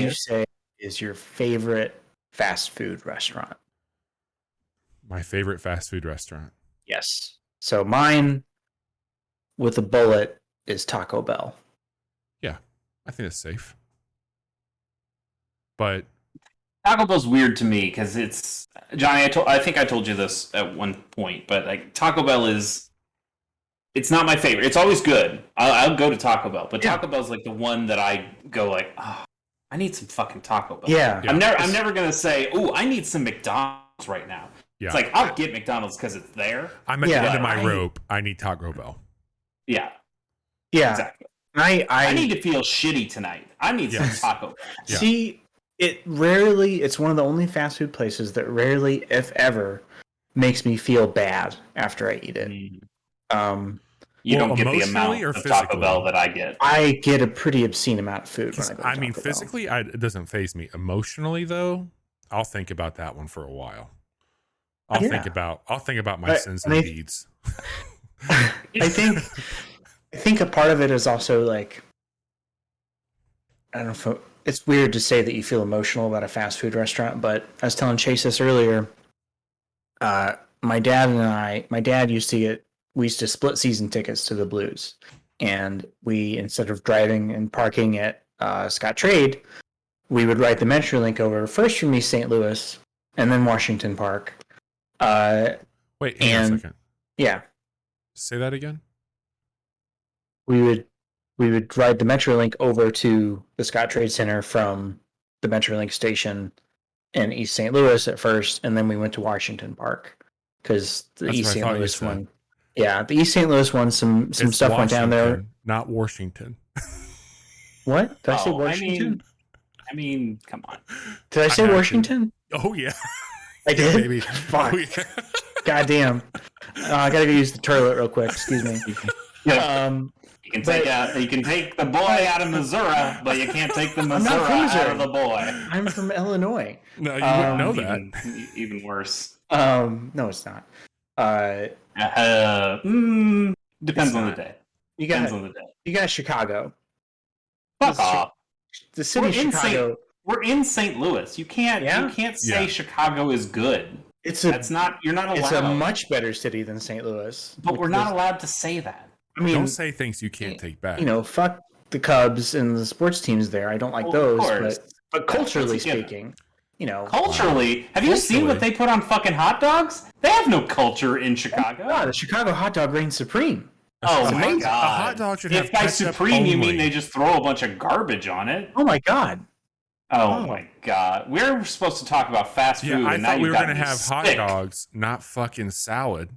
you say is your favorite fast food restaurant? My favorite fast food restaurant. Yes. So mine with a bullet is Taco Bell. Yeah, I think it's safe. But Taco Bell's weird to me because it's Johnny. I think I told you this at one point, but like Taco Bell it's not my favorite. It's always good. I'll go to Taco Bell, but Taco Bell's like the one that I go like, oh, I need some fucking Taco Bell. Yeah. I'm never gonna say, oh, I need some McDonald's right now. yeah, It's like I'll get McDonald's because it's there. I'm at the end of my rope. I need Taco Bell. Yeah. Yeah. Exactly. I need to feel shitty tonight. I need some Taco Bell. Yeah. See, it's one of the only fast food places that rarely, if ever, makes me feel bad after I eat it. You don't get the amount of Taco Bell that I get. I get a pretty obscene amount of food when I go to Taco Bell. Physically, it doesn't faze me. Emotionally, though, I'll think about that one for a while. I'll think about my sins and deeds. I think a part of it is also like, I don't know if it's weird to say that you feel emotional about a fast food restaurant, but I was telling Chase this earlier. My dad used to split season tickets to the Blues, and we, instead of driving and parking at Scottrade, we would ride the Metrolink over first from East St. Louis and then Washington Park. Wait, hang on a second. Yeah. Say that again. We would ride the Metrolink over to the Scottrade Center from the Metrolink station in East St. Louis at first, and then we went to Washington Park because the East St. Louis one. Yeah, the East St. Louis one. Some stuff went down there. Not Washington. What? Did I say Washington? I mean, come on. Did I say Washington? Oh yeah, I did. Maybe. Fuck. Oh, yeah. Goddamn. I gotta go use the toilet real quick. Excuse me. You can take the boy out of Missouri, but you can't take the Missouri out of the boy. I'm from Illinois. No, you wouldn't know that. Even worse. No, it's not. Depends on the day. Depends on the day. You got Chicago. Fuck off. The city of Chicago. We're in St. Louis. You can't say Chicago is good. You're not allowed. It's a much better city than St. Louis. But we're not allowed to say that. I mean, don't say things you can't take back. Fuck the Cubs and the sports teams there. I don't like those. But culturally speaking, Culturally, have you seen what they put on fucking hot dogs? They have no culture in Chicago. Oh, the Chicago hot dog reigns supreme. Oh my god! A hot dog should have if by supreme you mean they just throw a bunch of garbage on it. Oh my god! Oh my god! We're supposed to talk about fast food. Yeah, I thought we were going to have hot dogs, not fucking salad.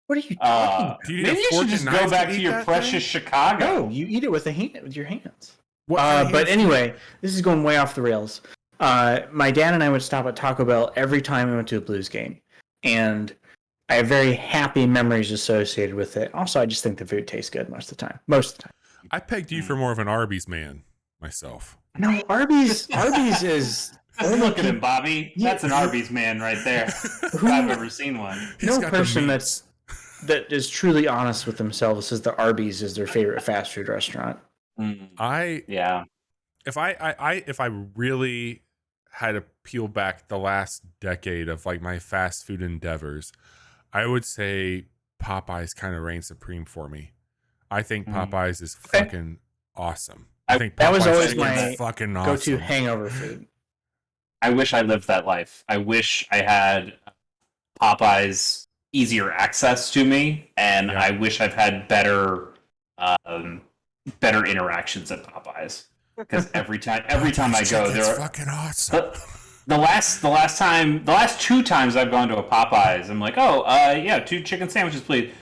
What are you talking about? Maybe you should just go back to your precious Chicago. No, you eat it with your hands. But anyway, this is going way off the rails. My dad and I would stop at Taco Bell every time we went to a Blues game, and I have very happy memories associated with it. Also, I just think the food tastes good most of the time. I pegged you for more of an Arby's man myself. No, Arby's is. Look at him, Bobby. That's an Arby's man right there. If I've ever seen one. No person that is truly honest with themselves says that Arby's is their favorite fast food restaurant. If I really had to peel back the last decade of like my fast food endeavors, I would say Popeyes kind of reigns supreme for me. I think Popeyes is fucking awesome. I think Popeyes that was always my fucking awesome. Go-to hangover food. I wish I lived that life. I wish I had Popeyes easier access to me, and I wish I've had better interactions at Popeyes. Because every time I go, they're fucking awesome. The last two times I've gone to a Popeyes, I'm like, 2 chicken sandwiches, please.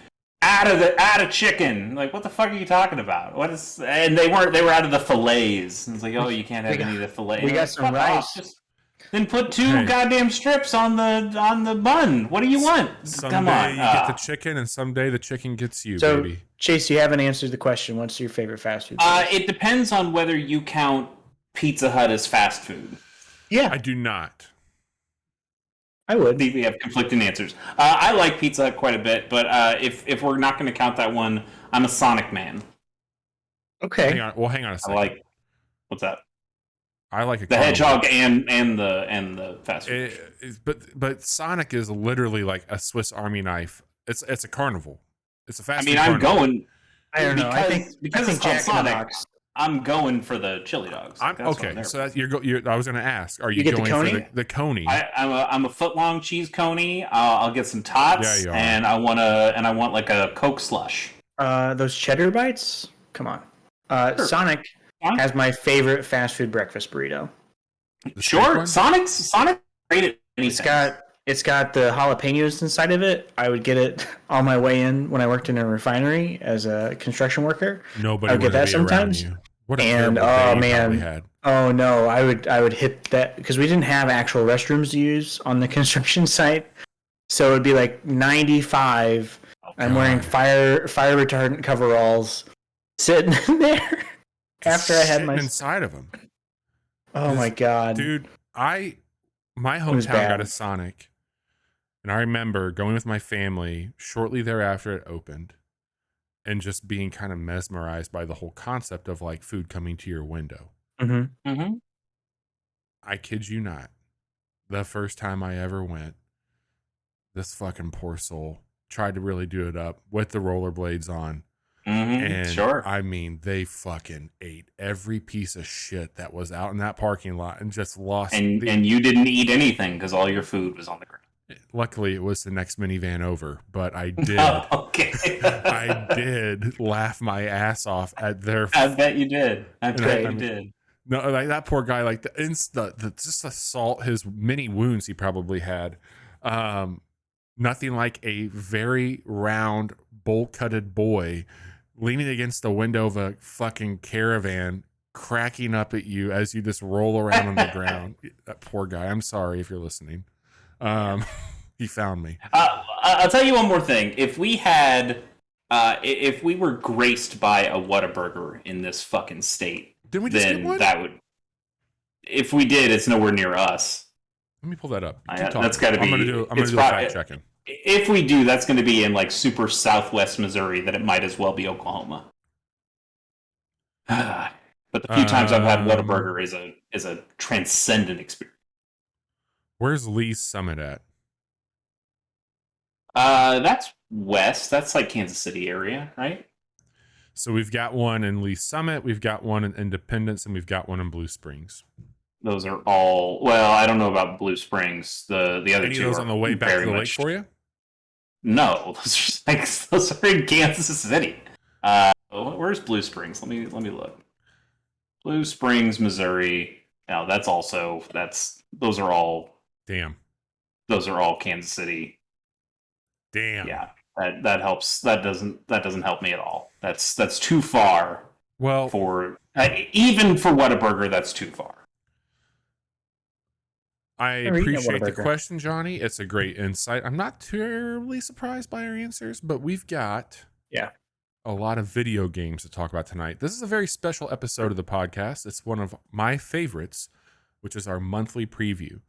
Add a chicken. Like, what the fuck are you talking about? And they were out of the fillets. And it's like, you can't have any of the fillets. We got some rice. Then put 2 goddamn strips on the bun. What do you want? Come on. You get the chicken, and someday the chicken gets you, baby. Chase, you haven't answered the question. What's your favorite fast food? It depends on whether you count Pizza Hut as fast food. Yeah. I do not. I would. We have conflicting answers. I like Pizza Hut quite a bit, but if we're not going to count that one, I'm a Sonic man. Okay. Hang on a second. What's that? I like a The Carnival. Hedgehog and the fast food. But Sonic is literally like a Swiss Army knife. It's a carnival. It's a fast I mean, food I'm carnival. going. I don't know. Because it's called Jack in the Sonic. Box. I'm going for the chili dogs. Like, that's what I'm Okay, there so for. that you're. I was going to ask, are you get the going for coney? the coney? I'm a foot long cheese coney. I'll get some tots, Yeah, you are. and I want like a Coke slush. Those cheddar bites? Come on. Sure. Sonic has my favorite fast food breakfast burrito. The steak Sure, one? Sonic great at anything. It's got the jalapenos inside of it. I would get it on my way in when I worked in a refinery as a construction worker. Nobody I would get would that be sometimes. around you. What a And terrible day you probably man, had. oh no, I would hit that because we didn't have actual restrooms to use on the construction site, so it'd be like 95. I'm wearing fire retardant coveralls, sitting in there after I had my inside of them. Oh my god, Dude, my was hometown bad. got a Sonic, and I remember going with my family shortly thereafter it opened, and just being kind of mesmerized by the whole concept of like food coming to your window. Mm-hmm. Mm-hmm. I kid you not, the first time I ever went, this fucking poor soul tried to really do it up with the rollerblades on. And Sure. I mean, they fucking ate every piece of shit that was out in that parking lot and just lost. And you didn't eat anything because all your food was on the ground. Luckily, it was the next minivan over, but I did. Oh, okay. I did laugh my ass off at their. I bet you did. I bet you I mean, did. No, like that poor guy, like the just the salt, his many wounds he probably had. Nothing like a very round, bowl-cutted boy leaning against the window of a fucking caravan, cracking up at you as you just roll around on the ground. That poor guy. I'm sorry if you're listening. He found me. I'll tell you one more thing. If we had, if we were graced by a Whataburger in this fucking state, Didn't we just get then one? that would. If we did, it's nowhere near us. Let me pull that up. That's got to be. I'm gonna do the fact checking. If we do, that's going to be in like super southwest Missouri. That it might as well be Oklahoma. But the few times I've had Whataburger is a transcendent experience. Where's Lee's Summit at? That's west. That's like Kansas City area, right? So we've got one in Lee's Summit, we've got one in Independence, and we've got one in Blue Springs. Those are all. Well, I don't know about Blue Springs. The other Any two of those are on the way back to very the lake much- for you? No, those are in Kansas City. Where's Blue Springs? Let me look. Blue Springs, Missouri. Now those are all Damn. Kansas City. Damn. Yeah, that helps. That doesn't help me at all. That's too far Well, for even for Whataburger. That's too far. I Never eaten a appreciate the Whataburger. question, Johnny. It's a great insight. I'm not terribly surprised by our answers, but we've got a lot of video games to talk about tonight. This is a very special episode of the podcast. It's one of my favorites, which is our monthly preview.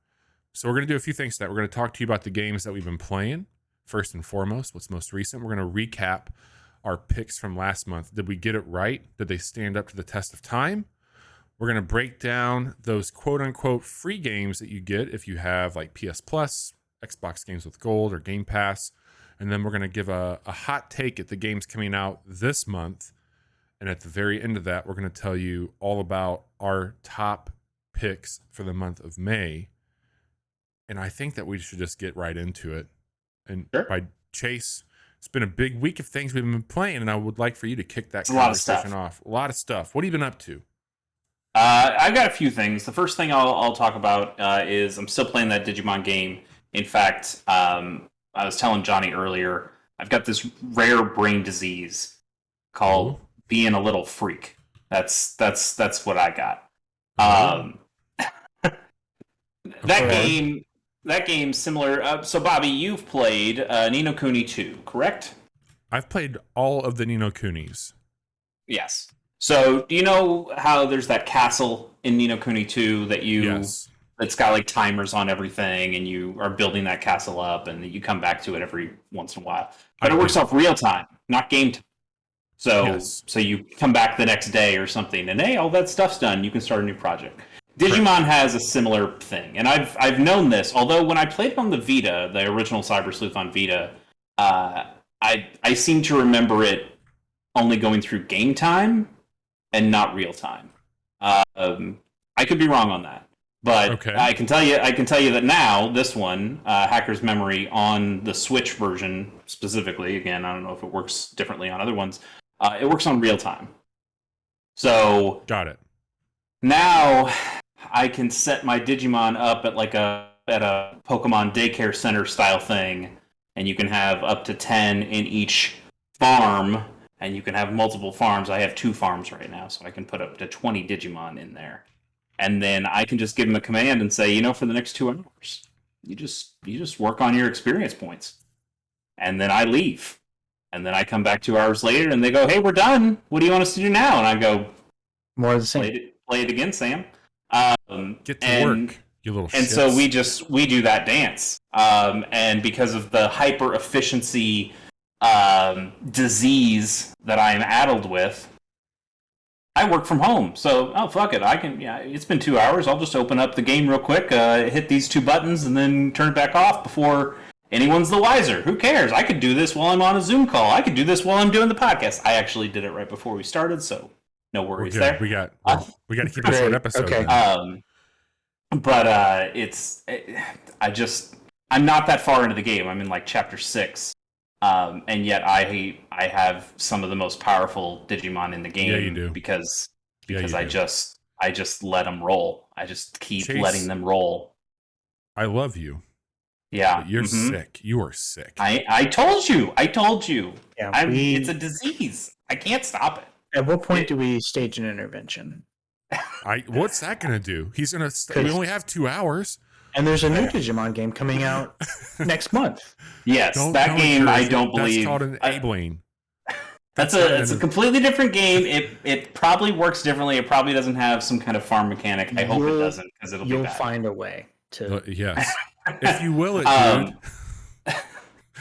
So we're going to do a few things tonight. We're going to talk to you about the games that we've been playing, first and foremost, what's most recent. We're going to recap our picks from last month. Did we get it right? Did they stand up to the test of time? We're going to break down those quote-unquote free games that you get if you have like PS Plus, Xbox Games with Gold, or Game Pass. And then we're going to give a hot take at the games coming out this month. And at the very end of that, we're going to tell you all about our top picks for the month of May. And I think that we should just get right into it. And Sure. by Chase, it's been a big week of things we've been playing, and I would like for you to kick that It's a lot of conversation stuff. off. A lot of stuff. What have you been up to? I've got a few things. The first thing I'll talk about is I'm still playing that Digimon game. In fact, I was telling Johnny earlier, I've got this rare brain disease called being a little freak. That's what I got. That game similar. So Bobby, you've played Ni no Kuni 2, correct? I've played all of the Ni no Kunis. Yes. So do you know how there's that castle in Ni no Kuni 2 that Yes. it's got like timers on everything, and you are building that castle up, and you come back to it every once in a while. But it works off real time, not game time. So you come back the next day or something, and hey, all that stuff's done. You can start a new project. Digimon has a similar thing, and I've known this. Although when I played it on the Vita, the original Cyber Sleuth on Vita, I seem to remember it only going through game time and not real time. I could be wrong on that, but I can tell you that now this one, Hacker's Memory on the Switch version specifically. Again, I don't know if it works differently on other ones. It works on real time. So got it. Now I can set my Digimon up at a Pokemon daycare center style thing, and you can have up to 10 in each farm. And you can have multiple farms. I have 2 farms right now, so I can put up to 20 Digimon in there. And then I can just give them a command and say, for the next 2 hours, you just work on your experience points. And then I leave. And then I come back 2 hours later, and they go, hey, we're done. What do you want us to do now? And I go, more of the same. Play it again, Sam. Get to work, you little shits. And so we do that dance. And because of the hyper efficiency disease that I am addled with, I work from home. So, fuck it. It's been 2 hours. I'll just open up the game real quick, hit these 2 buttons, and then turn it back off before anyone's the wiser. Who cares? I could do this while I'm on a Zoom call. I could do this while I'm doing the podcast. I actually did it right before we started, so no worries there. We got to keep a short episode. Okay. But I'm not that far into the game. I'm in like chapter 6. And yet I have some of the most powerful Digimon in the game. Yeah, you do. Because I just let them roll. I just keep letting them roll. I love you. Yeah. But you're sick. You are sick. I told you. Yeah, it's a disease. I can't stop it. At what point do we stage an intervention? What's that going to do? He's going to... We only have 2 hours. And there's a new Digimon game coming out next month. Yes, that game I don't believe. That's called enabling. It's a completely different game. It probably works differently. It probably doesn't have some kind of farm mechanic. I hope it doesn't, because you'll find a way to. Yes, if you will it, dude.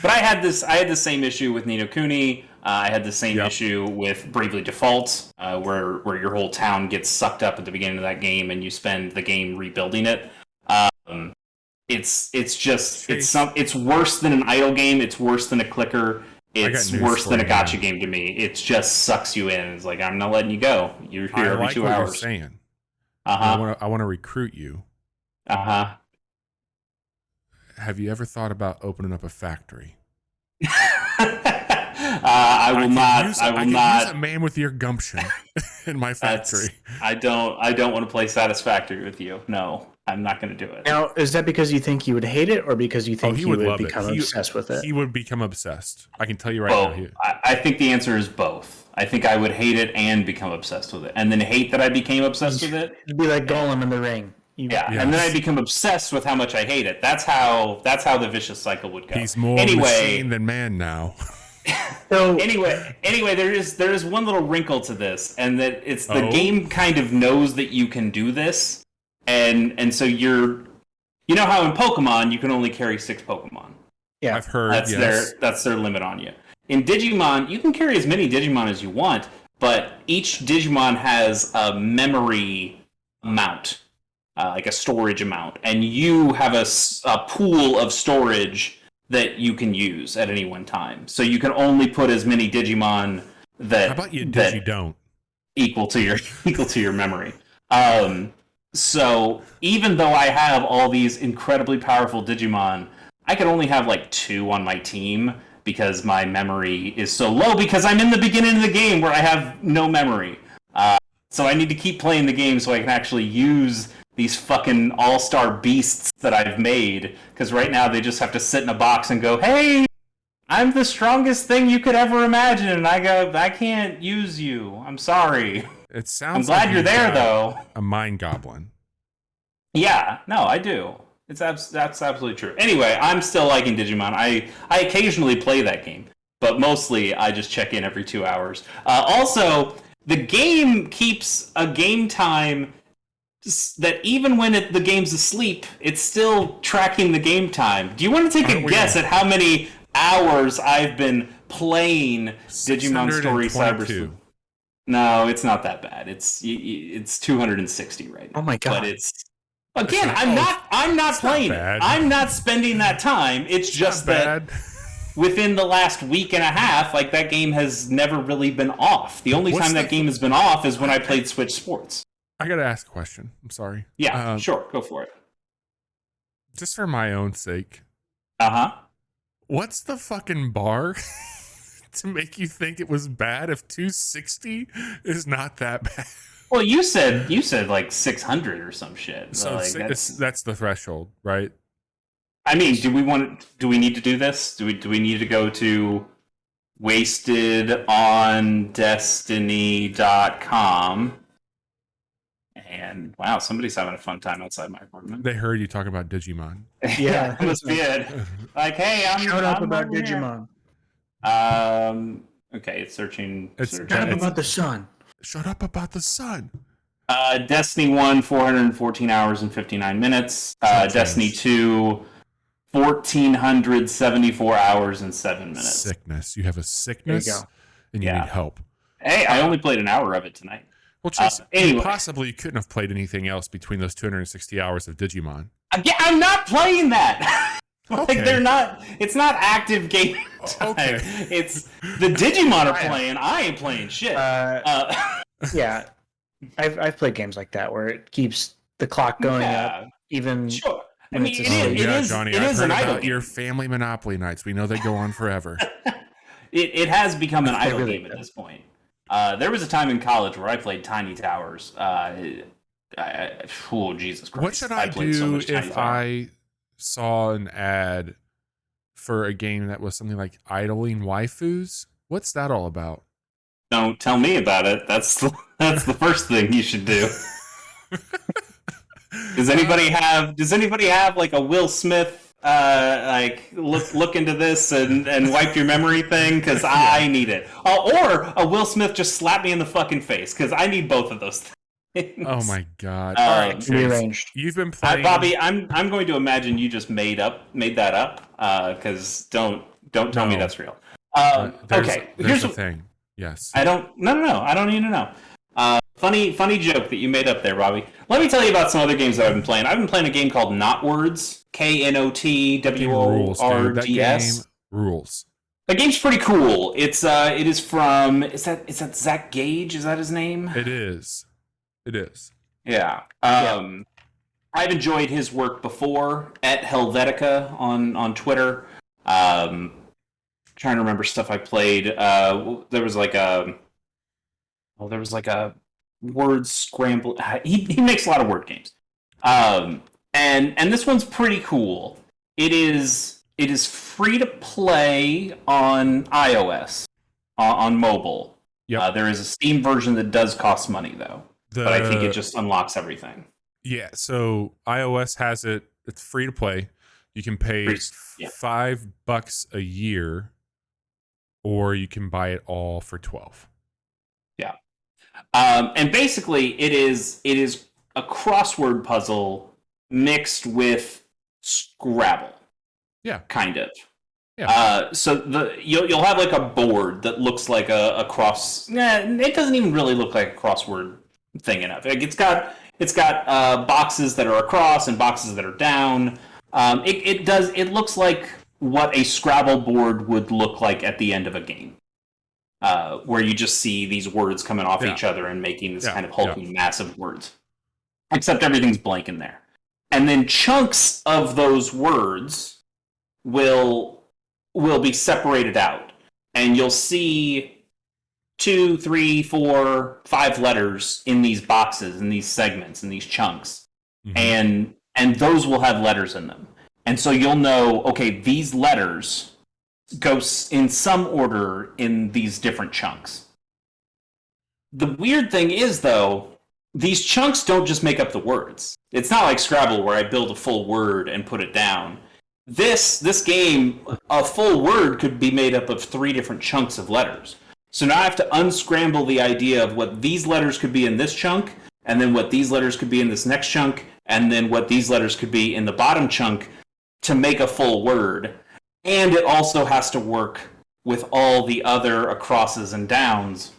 But I had the same issue with Ni no Kuni. I had the same issue with Bravely Default, where your whole town gets sucked up at the beginning of that game, and you spend the game rebuilding it. It's worse than an idle game. It's worse than a clicker. It's worse than a gacha game to me. It just sucks you in. It's like, I'm not letting you go. You're here every 2 hours. You're saying. I want to recruit you. Have you ever thought about opening up a factory? I will not. Use a man with your gumption in my factory. I don't want to play Satisfactory with you. No, I'm not going to do it. Now, is that because you think you would hate it, or because you think he would love become obsessed with it? He would become obsessed. I can tell you right now. I think the answer is both. I think I would hate it and become obsessed with it, and then hate that I became obsessed with it. It'd be like Golem in the Ring. And then I become obsessed with how much I hate it. That's how the vicious cycle would go. He's more machine than man now. So anyway, there is one little wrinkle to this, and that it's the game kind of knows that you can do this, and so you know how in Pokemon you can only carry 6 Pokemon. Yeah, I've heard that's their limit on you. In Digimon, you can carry as many Digimon as you want, but each Digimon has a memory amount. Like a storage amount, and you have a pool of storage that you can use at any one time. So you can only put as many Digimon that. How about you don't equal to your memory. So even though I have all these incredibly powerful Digimon, I can only have like 2 on my team because my memory is so low. Because I'm in the beginning of the game where I have no memory. So I need to keep playing the game so I can actually use these fucking all-star beasts that I've made, because right now they just have to sit in a box and go, hey, I'm the strongest thing you could ever imagine, and I go, I can't use you. I'm sorry. It sounds. I'm glad you're there, though. A mind goblin. Yeah, no, I do. That's absolutely true. Anyway, I'm still liking Digimon. I occasionally play that game, but mostly I just check in every 2 hours. Also, the game keeps a game time that even when the game's asleep, it's still tracking the game time. Do you want to take a guess at how many hours I've been plain Digimon Story Cyber 622. No, it's not that bad. It's 260 right now. Oh my God. But it's again, I'm not playing it. bad. I'm not spending that time. It's just that Bad. within the last week and a half, like that game has never really been off. The only time that game has been off is when I played Switch Sports. I gotta ask a question. I'm sorry. Yeah, sure, go for it. Just for my own sake, What's the fucking bar to make you think it was bad if 260 is not that bad? Well, you said like 600 or some shit. So like, that's the threshold, right? I mean, do we need to do this? Do we need to go to wastedondestiny.com? And wow, somebody's having a fun time outside my apartment. They heard you talking about Digimon. Yeah, that must be it. Like, hey, Shut up about over here. Digimon. Okay, it's searching. Shut up about the sun. Shut up about the sun. Destiny 1, 414 hours and 59 minutes. Destiny 2, 1,474 hours and 7 minutes. Sickness. You have a sickness, There you go. and you need help. Hey, I only played an hour of it tonight. Well, Chase, anyway. possibly you couldn't have played anything else between those 260 hours of Digimon. Yeah, I'm not playing that. Okay. They're not. It's not active game time. Okay. It's the Digimon are playing. I ain't playing shit. Yeah, I've played games like that where it keeps the clock going up, even sure. I when mean, it's it is. Johnny, It I've is heard an idle about game. your family Monopoly nights. We know they go on forever. It has become an idle really game do. at this point. There was a time in college where I played Tiny Towers. Oh, Jesus Christ. What should I played so do much Tiny if Towers. I saw an ad for a game that was something like idling waifus? What's that all about? Don't tell me about it. That's the first thing you should do. Does anybody have like a Will Smith like look into this and wipe your memory thing? Because I need it. Or a Will Smith just slap me in the fucking face, because I need both of those things. Oh my God. All right, Chase, rearranged. you've been playing... Bobby, I'm going to imagine you just made that up. Because don't tell me that's real. Okay, here's the thing. Yes. I don't need to know. Funny joke that you made up there, Bobby. Let me tell you about some other games that I've been playing. I've been playing a game called Knotwords, KNOTWORDS. That game rules. That game's pretty cool. It is from is that Zach Gage? Is that his name? It is. Yeah. I've enjoyed his work before at Helvetica on Twitter. Trying to remember stuff I played. There was like a word scramble. He makes a lot of word games. And this one's pretty cool. It is free to play on iOS on mobile. Yep. There is a Steam version that does cost money though. But I think it just unlocks everything. Yeah, so iOS has it. It's free to play. You can pay $5 a year, or you can buy it all for $12. Yeah, and basically it is a crossword puzzle mixed with Scrabble. Yeah, kind of. Yeah. So you'll have like a board that looks like a cross. It doesn't even really look like a crossword thing enough. Like it's got boxes that are across and boxes that are down. It looks like what a Scrabble board would look like at the end of a game, where you just see these words coming off each other and making this kind of hulking mass of words. Except everything's blank in there, and then chunks of those words will be separated out, and you'll see 2, 3, 4, 5 letters in these boxes, in these segments, in these chunks. Mm-hmm. And those will have letters in them. And so you'll know, okay, these letters go in some order in these different chunks. The weird thing is, though, these chunks don't just make up the words. It's not like Scrabble where I build a full word and put it down. This game, a full word could be made up of 3 different chunks of letters. So now I have to unscramble the idea of what these letters could be in this chunk, and then what these letters could be in this next chunk, and then what these letters could be in the bottom chunk to make a full word. And it also has to work with all the other acrosses and downs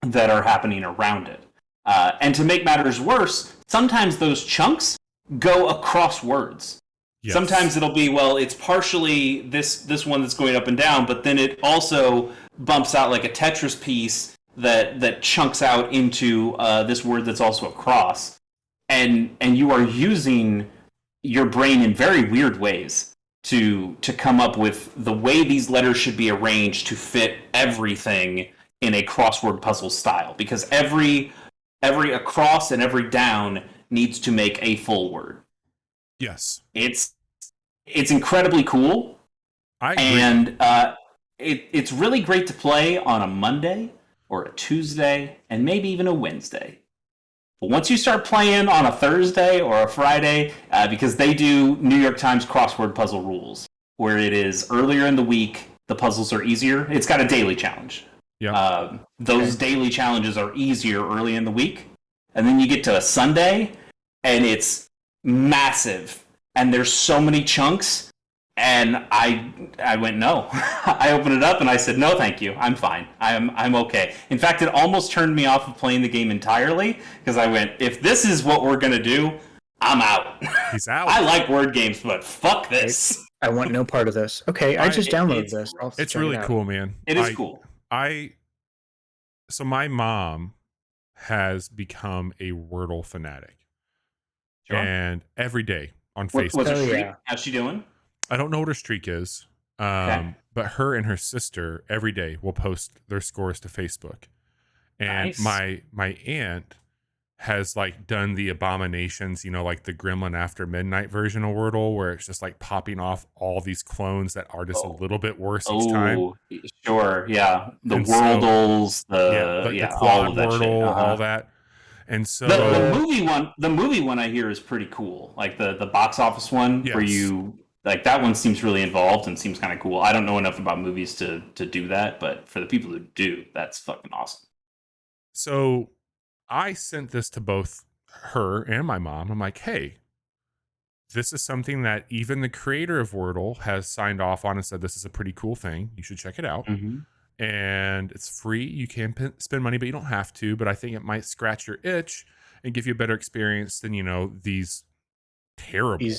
that are happening around it. And to make matters worse, sometimes those chunks go across words. Yes. Sometimes it'll be, well, it's partially this one that's going up and down, but then it also bumps out like a Tetris piece that chunks out into this word that's also across. And you are using your brain in very weird ways to come up with the way these letters should be arranged to fit everything in a crossword puzzle style, because every across and every down needs to make a full word. Yes. It's incredibly cool. I agree. And it's really great to play on a Monday or a Tuesday and maybe even a Wednesday. But once you start playing on a Thursday or a Friday, because they do New York Times crossword puzzle rules, where it is earlier in the week, the puzzles are easier. It's got a daily challenge. Yeah. Those daily challenges are easier early in the week. And then you get to a Sunday, and it's massive. And there's so many chunks. And I went, no. I opened it up, and I said, no, thank you. I'm fine. I'm okay. In fact, it almost turned me off of playing the game entirely, because I went, if this is what we're going to do, I'm out. He's out. I like word games, but fuck this. I want no part of this. Okay, I just downloaded this. It's really cool, man. It is cool. So my mom has become a Wordle fanatic. Sure. And every day on Facebook. What's her streak? How's she doing? I don't know what her streak is. But her and her sister every day will post their scores to Facebook. And nice. my aunt has like done the abominations, like the Gremlin After Midnight version of Wordle, where it's just like popping off all these clones that are just a little bit worse each time. Sure, yeah. The Wordles, the quad all of that Wordle, shit. all that. And so the movie one I hear is pretty cool. Like the box office one, where you like, that one seems really involved and seems kind of cool. I don't know enough about movies to do that, but for the people who do, that's fucking awesome. So I sent this to both her and my mom. I'm like, hey, this is something that even the creator of Wordle has signed off on and said, this is a pretty cool thing. You should check it out. Mm-hmm. And it's free. You can spend money, but you don't have to. But I think it might scratch your itch and give you a better experience than, these terrible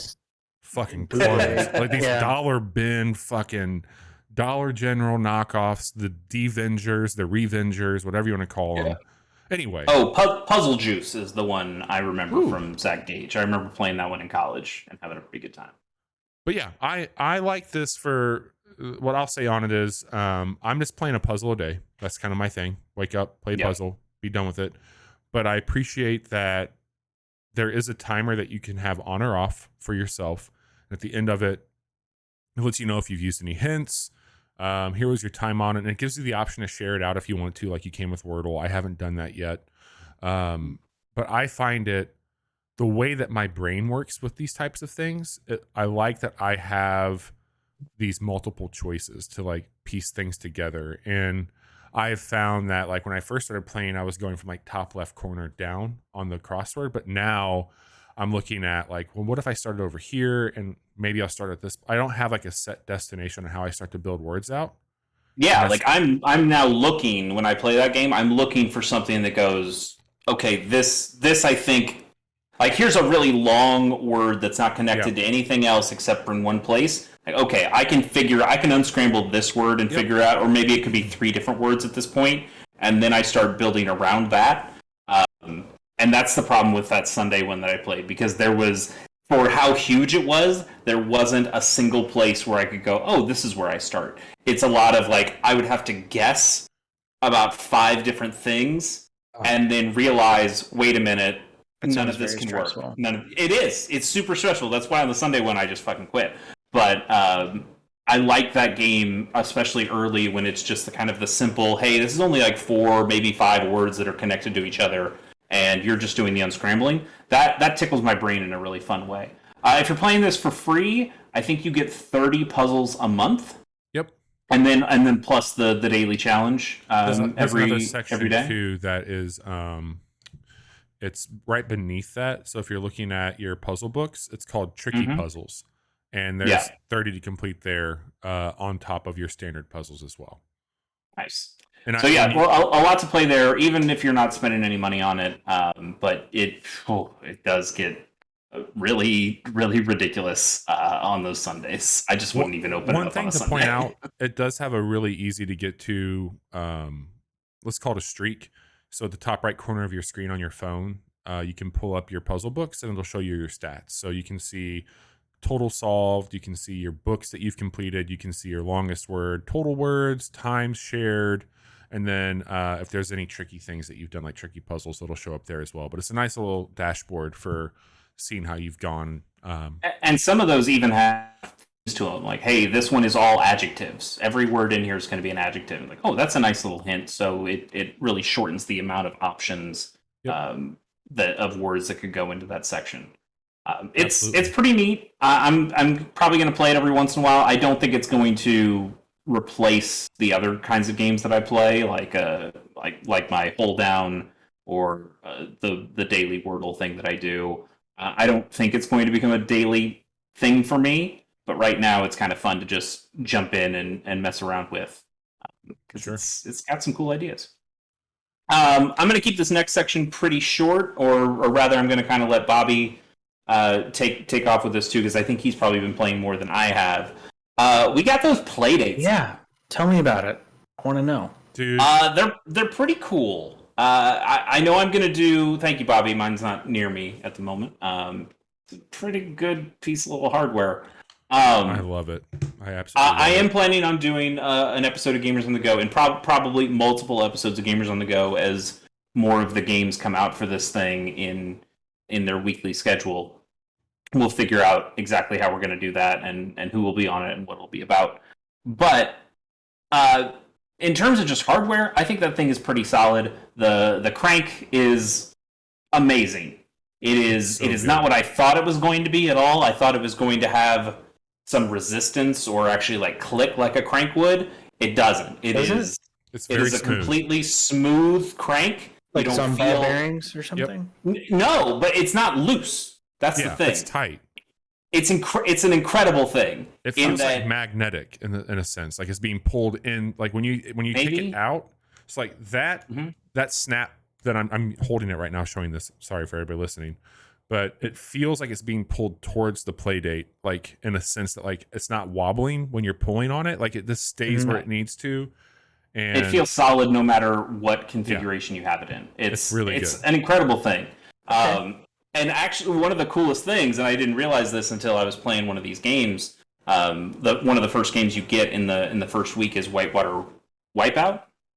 fucking clones. Like these dollar bin fucking Dollar General knockoffs, the Devengers, the Revengers, whatever you want to call them. Anyway. Puzzle Juice is the one I remember from Zach Gage. I remember playing that one in college and having a pretty good time. But yeah, I like this for what I'll say on it is I'm just playing a puzzle a day. That's kind of my thing. Wake up, play a puzzle, be done with it. But I appreciate that there is a timer that you can have on or off for yourself. And at the end of it, it lets you know if you've used any hints. Here was your time on it, and it gives you the option to share it out if you want to, like you can with Wordle. I haven't done that yet. But I find it, the way that my brain works with these types of things, I like that I have these multiple choices to like piece things together. And I've found that like when I first started playing, I was going from like top left corner down on the crossword, but now I'm looking at like, well, what if I started over here and maybe I'll start at this. I don't have like a set destination on how I start to build words out. Yeah, like I'm now looking, when I play that game, I'm looking for something that goes, okay, this I think, like here's a really long word that's not connected to anything else except for in one place. Like, okay, I can unscramble this word and figure out, or maybe it could be 3 different words at this point, and then I start building around that. And that's the problem with that Sunday one that I played, because there was, for how huge it was, there wasn't a single place where I could go, oh, this is where I start. It's a lot of like, I would have to guess about 5 different things and then realize, wait a minute, none of this can work. It is. It's super stressful. That's why on the Sunday one I just fucking quit. But I like that game, especially early, when it's just the kind of the simple, hey, this is only like 4, maybe 5 words that are connected to each other, and you're just doing the unscrambling. That tickles my brain in a really fun way. If you're playing this for free, I think you get 30 puzzles a month. Yep. And then plus the daily challenge there's every another section every day too that is it's right beneath that. So if you're looking at your puzzle books, it's called Tricky Puzzles. and there's 30 to complete there on top of your standard puzzles as well. Nice. And so a lot to play there, even if you're not spending any money on it. But it does get really, really ridiculous on those Sundays. I just wouldn't even open it up on a Sunday. One thing to point out, it does have a really easy to get to, let's call it a streak. So at the top right corner of your screen on your phone, you can pull up your puzzle books and it'll show you your stats. So you can see total solved, you can see your books that you've completed, you can see your longest word, total words, times shared, and then if there's any tricky things that you've done, like tricky puzzles, it'll show up there as well. But it's a nice little dashboard for seeing how you've gone. And some of those even have things to them, like, hey, this one is all adjectives. Every word in here is going to be an adjective. Like, oh, that's a nice little hint. So it really shortens the amount of options of words that could go into that section. It's pretty neat. I'm probably going to play it every once in a while. I don't think it's going to replace the other kinds of games that I play, like my Hold Down or the daily Wordle thing that I do. I don't think it's going to become a daily thing for me, but right now it's kind of fun to just jump in and mess around with, because it's got some cool ideas. I'm going to keep this next section pretty short, or rather, I'm going to kind of let Bobby take off with this too, because I think he's probably been playing more than I have. We got those Playdates. Yeah, tell me about it. I want to know, dude. They're pretty cool. I know I'm gonna do. Thank you, Bobby. Mine's not near me at the moment. It's a pretty good piece of little hardware. I love it. I absolutely. I am planning on doing an episode of Gamers on the Go, and probably multiple episodes of Gamers on the Go as more of the games come out for this thing in their weekly schedule. We'll figure out exactly how we're going to do that and who will be on it and what it'll be about. But in terms of just hardware, I think that thing is pretty solid. The crank is amazing. It is not what I thought it was going to be at all. I thought it was going to have some resistance or actually like click like a crank would. It doesn't. It is a completely smooth crank. Like some ball bearings or something? Yep. No, but it's not loose. That's the thing. It's tight. It's an incredible thing. It feels like magnetic in a sense, like it's being pulled in. Like when you take it out, it's like that that snap that I'm holding it right now, showing this. Sorry for everybody listening, but it feels like it's being pulled towards the Playdate, like in a sense that like it's not wobbling when you're pulling on it. Like this stays where it needs to. And it feels solid no matter what configuration you have it in. It's really good. It's an incredible thing. Okay. And actually, one of the coolest things, and I didn't realize this until I was playing one of these games. One of the first games you get in the first week is Wipeout.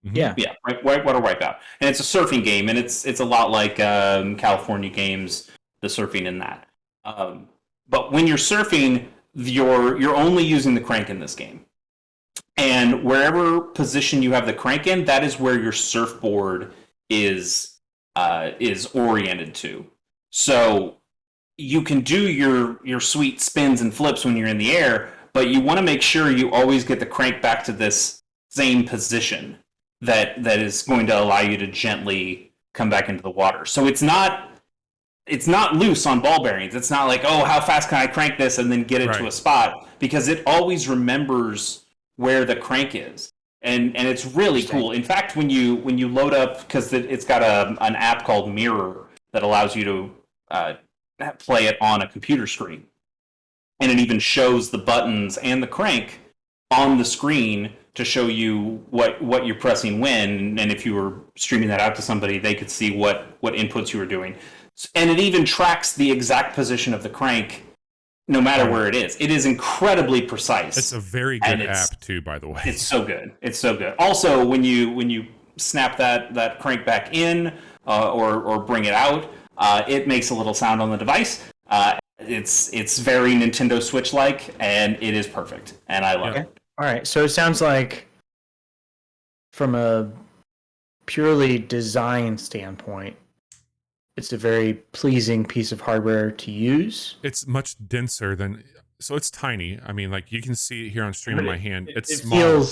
Yeah, Whitewater Wipeout, and it's a surfing game, and it's a lot like California Games, the surfing in that. But when you're surfing, you're only using the crank in this game. And wherever position you have the crank in, that is where your surfboard is oriented to. So you can do your sweet spins and flips when you're in the air, but you want to make sure you always get the crank back to this same position that is going to allow you to gently come back into the water. So it's not loose on ball bearings. It's not like, oh, how fast can I crank this and then get it to a spot, because it always remembers where the crank is. And it's really cool. In fact, when you load up, because it's got an app called Mirror that allows you to play it on a computer screen, and it even shows the buttons and the crank on the screen to show you what you're pressing when, and if you were streaming that out to somebody, they could see what inputs you were doing. And it even tracks the exact position of the crank no matter where it is. It is incredibly precise. It's a very good app too, by the way. It's so good. It's so good. Also, when you snap that crank back in or bring it out, it makes a little sound on the device. It's very Nintendo Switch-like, and it is perfect. And I love it. All right. So it sounds like, from a purely design standpoint, it's a very pleasing piece of hardware to use. It's much denser than, so it's tiny. I mean, like you can see it here on stream in my hand. It's it small.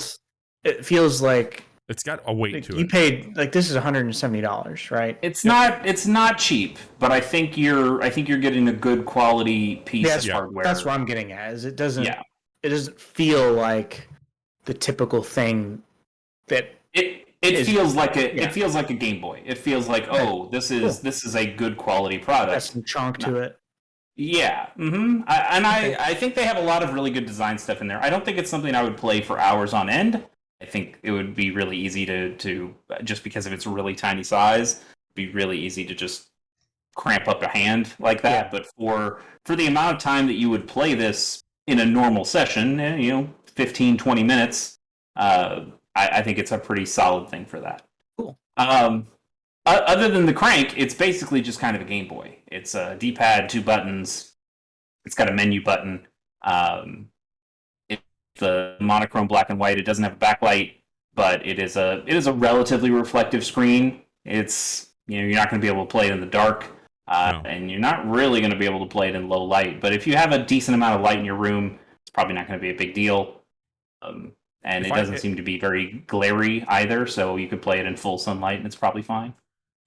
It feels like It's got a weight Like, to you it. paid like this is $170, right? It's not cheap, but I think you're getting a good quality piece of hardware. That's what I'm getting at. Is it doesn't Yeah. it doesn't feel like the typical thing that It feels like yeah. it feels like a Game Boy. It feels like, oh, this is a good quality product. has some chunk to it. Yeah. I think they have a lot of really good design stuff in there. I don't think it's something I would play for hours on end. I think it would be really easy to just because of its really tiny size, be really easy to just cramp up a hand like that. Yeah. But for the amount of time that you would play this in a normal session, 15, 20 minutes, I think it's a pretty solid thing for that. Cool. Other than the crank, it's basically just kind of a Game Boy. It's a D-pad, 2 buttons. It's got a menu button. It's the monochrome black and white. It doesn't have a backlight, but it is a relatively reflective screen. It's you're not going to be able to play it in the dark, and you're not really going to be able to play it in low light. But if you have a decent amount of light in your room, it's probably not going to be a big deal. And it doesn't seem to be very glary either, so you could play it in full sunlight and it's probably fine.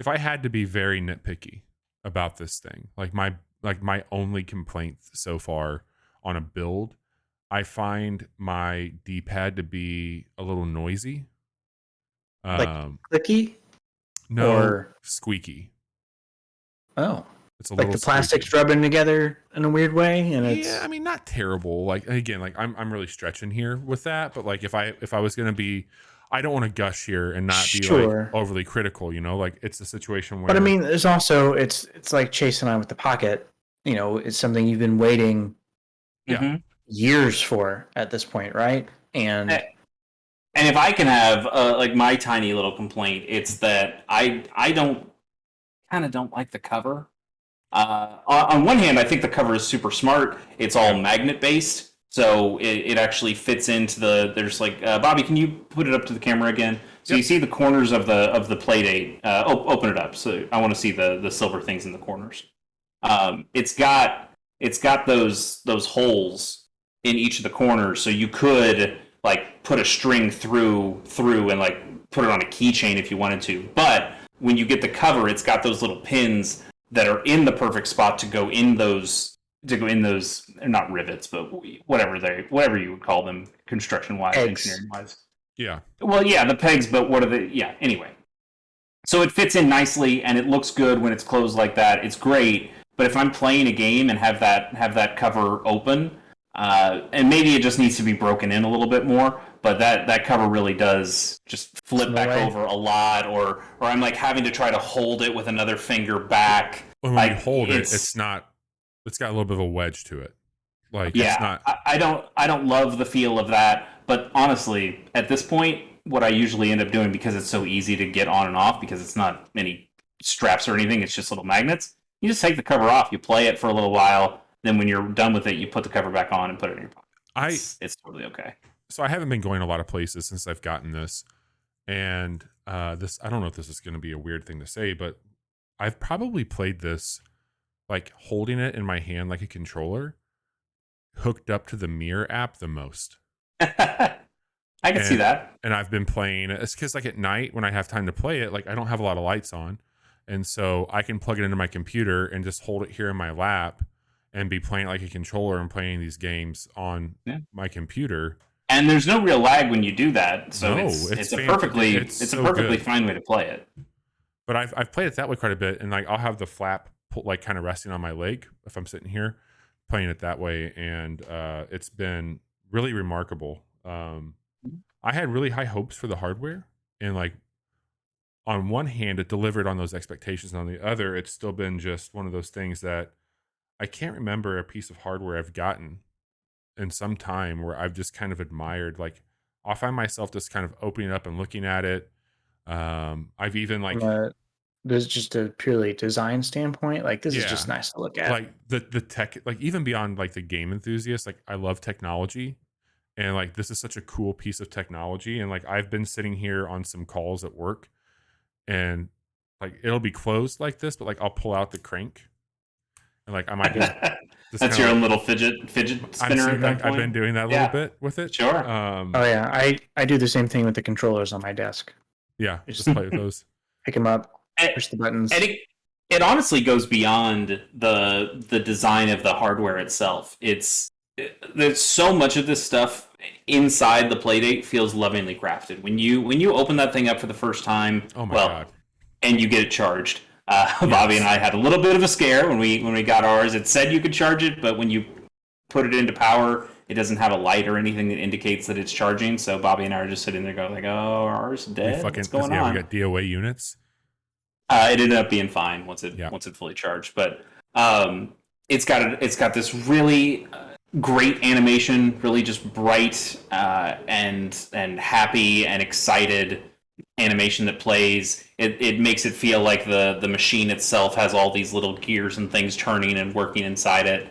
If I had to be very nitpicky about this thing, like my only complaint so far on a build, I find my D-pad to be a little noisy. Like clicky? No, or squeaky. Oh. It's a like little the plastics squeaky. rubbing together in a weird way, and it's I mean, not terrible. Like again, like I'm really stretching here with that, but like if I was gonna be, I don't want to gush here and not be like overly critical, like it's a situation where. But I mean, there's also it's like Chase and I with the Pocket. It's something you've been waiting, years for at this point, right? And if I can have like my tiny little complaint, it's that I don't like the cover. On one hand, I think the cover is super smart. It's all magnet based, so it actually fits into there's like Bobby, can you put it up to the camera again? So you see the corners of the Playdate. Open it up. So I want to see the silver things in the corners. It's got those holes in each of the corners, so you could like put a string through and like put it on a keychain if you wanted to. But when you get the cover, it's got those little pins that are in the perfect spot to go in those not rivets, but whatever you would call them construction wise, engineering wise. Yeah. Well, yeah, the pegs, but what are they? Yeah. Anyway, so it fits in nicely and it looks good when it's closed like that. It's great. But if I'm playing a game and have that cover open, and maybe it just needs to be broken in a little bit more, but that cover really does just flip back over a lot, or I'm like having to try to hold it with another finger back. When you hold it, it's got a little bit of a wedge to it. Like it's not. I don't love the feel of that, but honestly, at this point, what I usually end up doing, because it's so easy to get on and off, because it's not any straps or anything, it's just little magnets. You just take the cover off, you play it for a little while, then when you're done with it, you put the cover back on and put it in your pocket. It's totally okay. So I haven't been going a lot of places since I've gotten this, and this, I don't know if this is going to be a weird thing to say, but I've probably played this like holding it in my hand like a controller, hooked up to the Mirror app the most. I can see that. And I've been playing, it's because like at night when I have time to play it, like I don't have a lot of lights on, and so I can plug it into my computer and just hold it here in my lap and be playing like a controller and playing these games on my computer. And there's no real lag when you do that, so it's a perfectly fine way to play it. But I've played it that way quite a bit, and like I'll have the flap like kind of resting on my leg if I'm sitting here playing it that way, and it's been really remarkable. I had really high hopes for the hardware, and like on one hand it delivered on those expectations, and on the other it's still been just one of those things that I can't remember a piece of hardware I've gotten in some time where I've just kind of admired. Like I'll find myself just kind of opening it up and looking at it. I've even like there's just a purely design standpoint, like this is just nice to look at. Like the tech, like even beyond like the game enthusiast, like I love technology, and like this is such a cool piece of technology. And like I've been sitting here on some calls at work, and like it'll be closed like this, but like I'll pull out the crank and like I might just That's your own little fidget spinner at that point. I've been doing that a little bit with it. Sure. Oh yeah, I do the same thing with the controllers on my desk. Yeah, just play with those. Pick them up, push the buttons. And it honestly goes beyond the design of the hardware itself. There's so much of this stuff inside the Playdate feels lovingly crafted. When you open that thing up for the first time, oh my god, and you get it charged. Bobby and I had a little bit of a scare when we got ours. It said you could charge it, but when you put it into power, it doesn't have a light or anything that indicates that it's charging. So Bobby and I are just sitting there going like, "Oh, ours is dead. What's going on?" We got DOA units. It ended up being fine once it fully charged, but it's got this really great animation, really just bright and happy and excited animation that plays. It makes it feel like the machine itself has all these little gears and things turning and working inside it.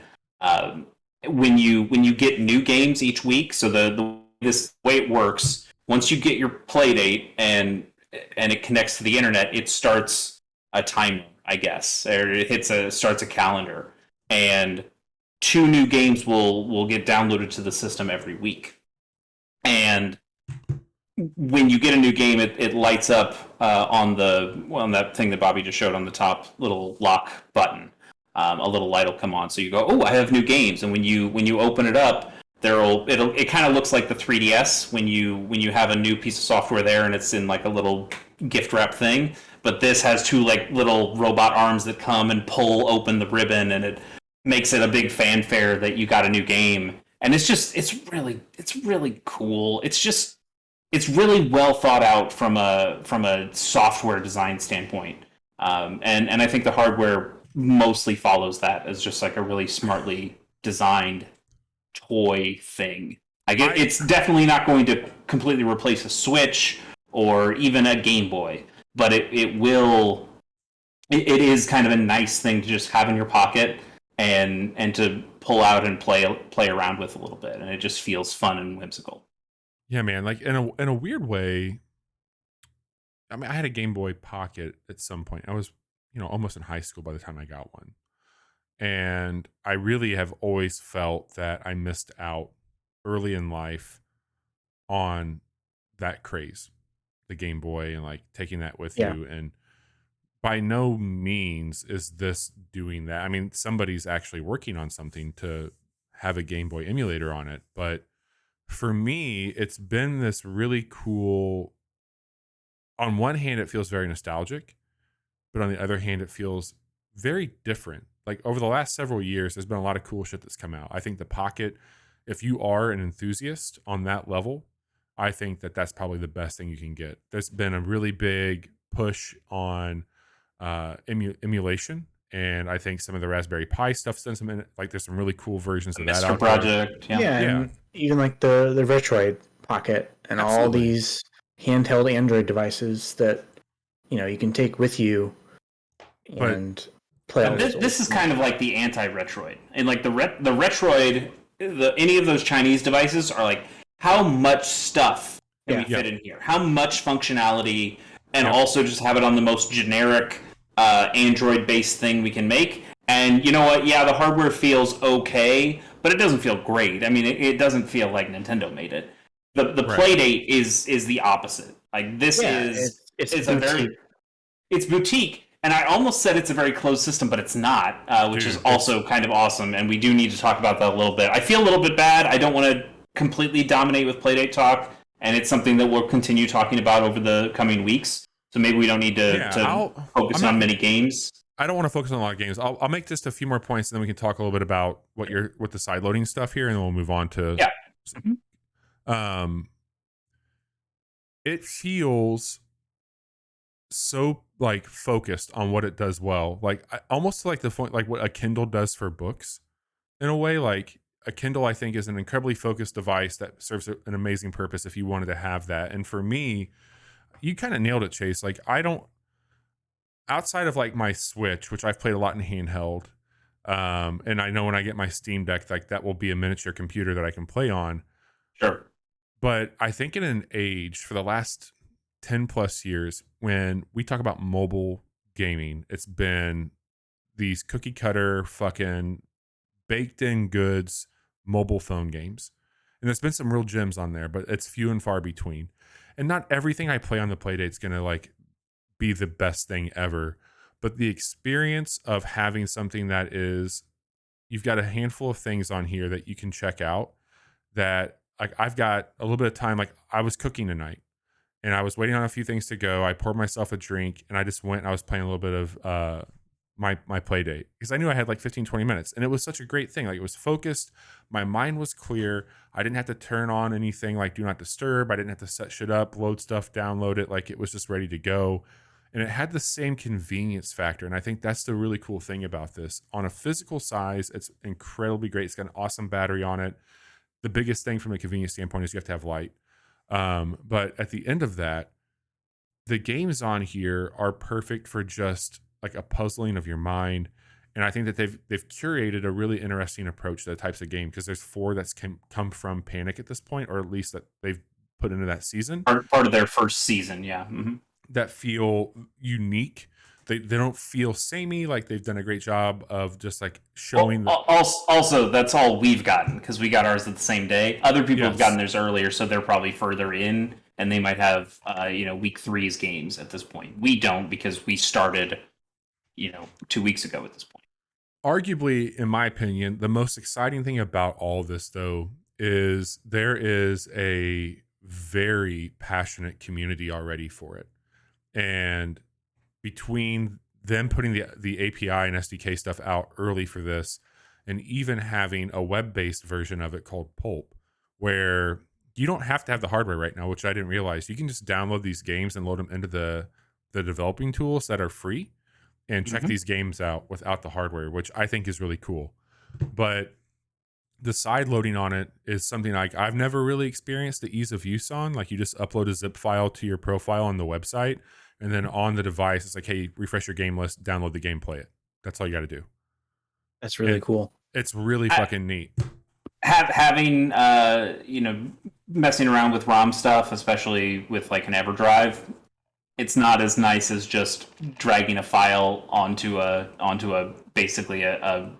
When you get new games each week, so this way it works, once you get your Playdate and it connects to the internet, it starts a timer, I guess, or it starts a calendar, and 2 new games will get downloaded to the system every week. And when you get a new game, it lights up on that thing that Bobby just showed on the top little lock button. A little light will come on, so you go, "Oh, I have new games." And when you open it up, it kind of looks like the 3DS when you have a new piece of software there, and it's in like a little gift wrap thing. But this has 2 like little robot arms that come and pull open the ribbon, and it makes it a big fanfare that you got a new game. And it's really cool. It's really well thought out from a software design standpoint. And I think the hardware mostly follows that as just like a really smartly designed toy thing. It's definitely not going to completely replace a Switch or even a Game Boy, but it is kind of a nice thing to just have in your pocket and to pull out and play around with a little bit, and it just feels fun and whimsical. Yeah, man. Like in a weird way. I mean, I had a Game Boy Pocket at some point. I was, almost in high school by the time I got one. And I really have always felt that I missed out early in life on that craze, the Game Boy, and like taking that with you. And by no means is this doing that. I mean, somebody's actually working on something to have a Game Boy emulator on it. But for me, it's been this really cool. On one hand, it feels very nostalgic, but on the other hand, it feels very different. Like over the last several years, there's been a lot of cool shit that's come out. I think the Pocket, if you are an enthusiast on that level, I think that's probably the best thing you can get. There's been a really big push on emulation, and I think some of the Raspberry Pi stuff's done some, like there's some really cool versions of that out Project, there. And even like the Retroid Pocket and all these handheld Android devices that you can take with you and play. This is kind of like the anti-Retroid, and like the Retroid, any of those Chinese devices are like, how much stuff can we fit in here? How much functionality, and also just have it on the most generic Android-based thing we can make. And you know what? Yeah, the hardware feels okay, but it doesn't feel great. I mean, it doesn't feel like Nintendo made it. The Playdate is the opposite. Like this it's boutique, and I almost said it's a very closed system, but it's not, which is also kind of awesome. And we do need to talk about that a little bit. I feel a little bit bad. I don't want to completely dominate with Playdate talk, and it's something that we'll continue talking about over the coming weeks. So maybe we don't need to focus on many games. I don't want to focus on a lot of games. I'll make just a few more points, and then we can talk a little bit about what the side loading stuff here, and then we'll move on to. It feels so like focused on what it does well, like almost like the point, like what a Kindle does for books, in a way. Like a Kindle, I think, is an incredibly focused device that serves an amazing purpose if you wanted to have that. And for me, you kind of nailed it, Chase. Like I don't. Outside of like my Switch, which I've played a lot in handheld, and I know when I get my Steam Deck, like that will be a miniature computer that I can play on. Sure. But I think in an age for the last 10 plus years, when we talk about mobile gaming, it's been these cookie cutter fucking baked in goods mobile phone games. And there's been some real gems on there, but it's few and far between. And not everything I play on the Playdate's gonna like be the best thing ever. But the experience of having something that is, you've got a handful of things on here that you can check out, that like I've got a little bit of time. Like I was cooking tonight and I was waiting on a few things to go. I poured myself a drink and I just went and I was playing a little bit of my play date because I knew I had like 15, 20 minutes, and it was such a great thing. Like it was focused. My mind was clear. I didn't have to turn on anything like do not disturb. I didn't have to set shit up, load stuff, download it. Like it was just ready to go. And it had the same convenience factor. And I think that's the really cool thing about this. On a physical size, it's incredibly great. It's got an awesome battery on it. The biggest thing from a convenience standpoint is you have to have light. But at the end of that, the games on here are perfect for just like a puzzling of your mind. And I think that they've curated a really interesting approach to the types of game, because there's 4 that's come from Panic at this point, or at least that they've put into that season. Part of their first season, yeah. Mm-hmm. That feel unique. They don't feel samey. Like they've done a great job of just like showing. Also, that's all we've gotten because we got ours at the same day. Other people have gotten theirs earlier, so they're probably further in, and they might have week 3's games at this point. We don't because we started 2 weeks ago at this point. Arguably, in my opinion, the most exciting thing about all of this, though, is there is a very passionate community already for it. And between them putting the API and SDK stuff out early for this, and even having a web-based version of it called Pulp, where you don't have to have the hardware right now, which I didn't realize. You can just download these games and load them into the developing tools that are free and check these games out without the hardware, which I think is really cool. But the side loading on it is something like I've never really experienced the ease of use on. Like you just upload a zip file to your profile on the website, and then on the device, it's like, hey, refresh your game list, download the game, play it. That's all you got to do. That's really cool. It's really fucking neat. Having messing around with ROM stuff, especially with like an EverDrive, it's not as nice as just dragging a file onto a basically a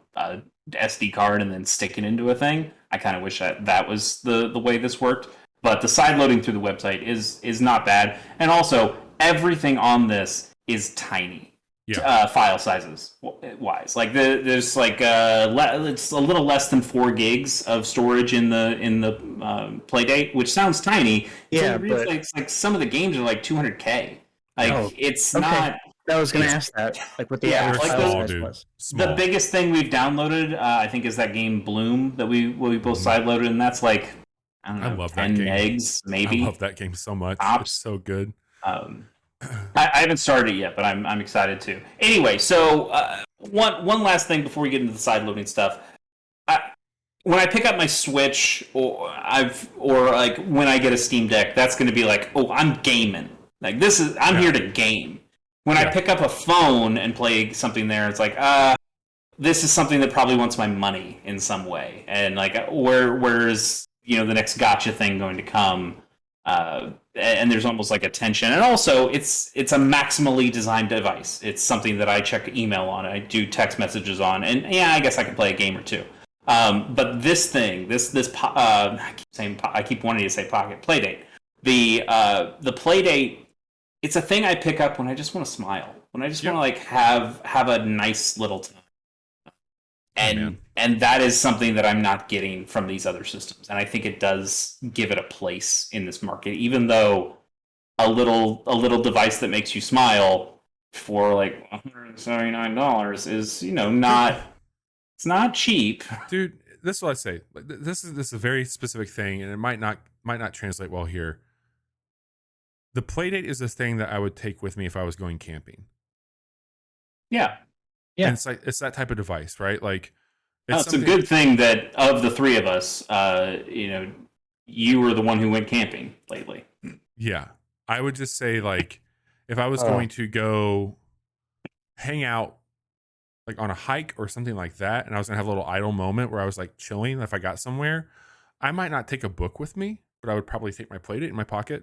SD card and then sticking it into a thing. I kind of wish that was the way this worked. But the side loading through the website is not bad, and also everything on this is tiny. Yeah. File sizes wise, like there's like it's a little less than 4 gigs of storage in the Playdate, which sounds tiny. Yeah, but it's like some of the games are like 200K. Like it's not. I was going to ask that. Like what the like small. The biggest thing we've downloaded, I think, is that game Bloom that we both sideloaded, and that's like I don't know, I love 10 that game. megs maybe. I love that game so much. It's so good. I haven't started it yet, but I'm excited to. Anyway, so one last thing before we get into the side loading stuff. When I pick up my Switch, or like when I get a Steam Deck, that's going to be like, oh, I'm gaming. Like I'm here to game. When I pick up a phone and play something there, it's like, this is something that probably wants my money in some way, and like where is the next gotcha thing going to come? And there's almost like a tension, and also it's a maximally designed device. It's something that I check email on, I do text messages on, and I guess I can play a game or two. But this thing, I keep wanting to say Pocket Playdate. The Playdate, it's a thing I pick up when I just want to smile, when I just want to like have a nice little time. And that is something that I'm not getting from these other systems. And I think it does give it a place in this market, even though a little device that makes you smile for like $179 is, not, it's not cheap. Dude, this is what I say. Like, this is a very specific thing, and it might not translate well here. The Playdate is this thing that I would take with me if I was going camping. Yeah. Yeah. And it's that type of device, right? Like it's a good thing that of the three of us, you were the one who went camping lately. Yeah. I would just say, like, if I was going to go hang out like on a hike or something like that, and I was gonna have a little idle moment where I was like chilling, if I got somewhere, I might not take a book with me, but I would probably take my Playdate in my pocket,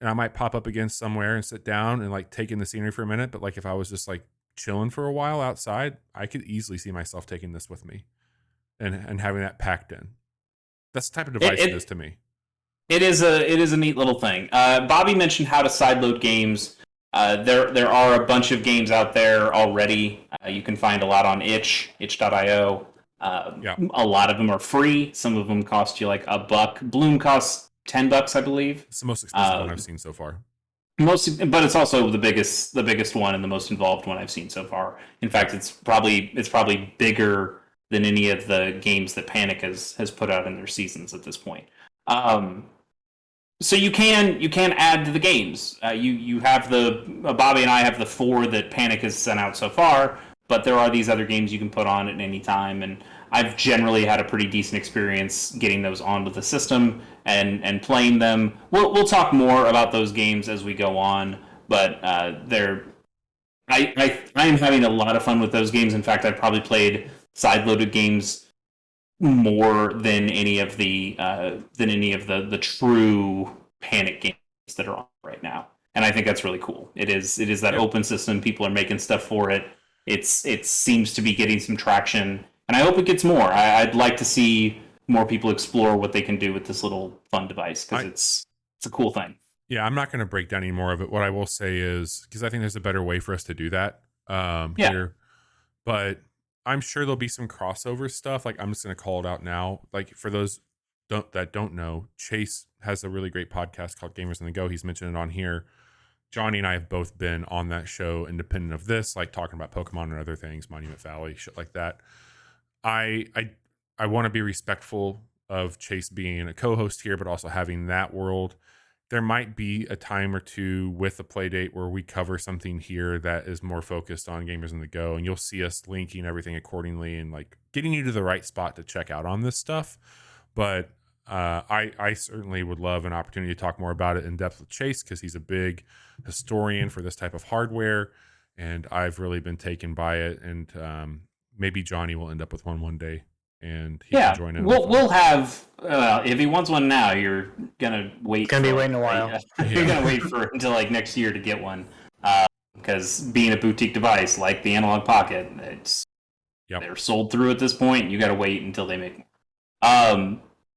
and I might pop up against somewhere and sit down and like take in the scenery for a minute. But like if I was just like chilling for a while outside, I could easily see myself taking this with me and having that packed in. That's the type of device it is to me. It is a neat little thing. Bobby mentioned how to sideload games. There are a bunch of games out there already. You can find a lot on itch.io. A lot of them are free. Some of them cost you like $1. Bloom costs $10, I believe. It's the most expensive one I've seen so far. But it's also the biggest one and the most involved one I've seen so far. In fact, it's probably bigger than any of the games that Panic has put out in their seasons at this point. So you can add to the games. You have Bobby and I have the 4 that Panic has sent out so far, but there are these other games you can put on at any time, and I've generally had a pretty decent experience getting those onto the system and playing them. We'll talk more about those games as we go on, but I am having a lot of fun with those games. In fact, I've probably played sideloaded games more than any of the true Panic games that are on right now, and I think that's really cool. It is that open system. People are making stuff for it. It seems to be getting some traction, and I hope it gets more. I'd like to see more people explore what they can do with this little fun device, because it's a cool thing. Yeah, I'm not going to break down any more of it. What I will say is, because I think there's a better way for us to do that here, but I'm sure there'll be some crossover stuff. Like, I'm just going to call it out now. Like, for those that don't know, Chase has a really great podcast called Gamers on the Go. He's mentioned it on here. Johnny and I have both been on that show independent of this, like talking about Pokemon and other things, Monument Valley, shit like that. I want to be respectful of Chase being a co-host here, but also having that world. There might be a time or two with a Playdate where we cover something here that is more focused on Gamers on the Go, and you'll see us linking everything accordingly and like getting you to the right spot to check out on this stuff. But I certainly would love an opportunity to talk more about it in depth with Chase, because he's a big historian for this type of hardware, and I've really been taken by it. And maybe Johnny will end up with one day, and he can join in. We'll have. If he wants one now, you're gonna wait. It's gonna be waiting a while. You're gonna wait until like next year to get one, because being a boutique device like the Analog Pocket, they're sold through at this point. You got to wait until they make more.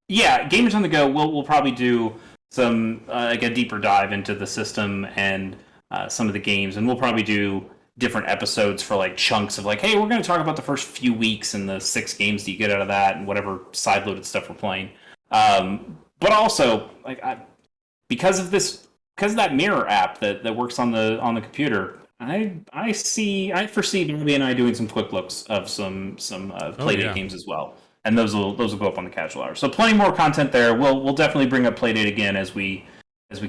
Gamers on the Go. We'll probably do some like a deeper dive into the system and some of the games, and we'll probably do different episodes for like chunks of like, hey, we're going to talk about the first few weeks and the 6 games that you get out of that and whatever side-loaded stuff we're playing. But also, like, because of that mirror app that works on the computer, I foresee Bobby and I doing some quick looks of some Playdate games as well, and those will go up on the casual hour. So plenty more content there. We'll definitely bring up Playdate again as we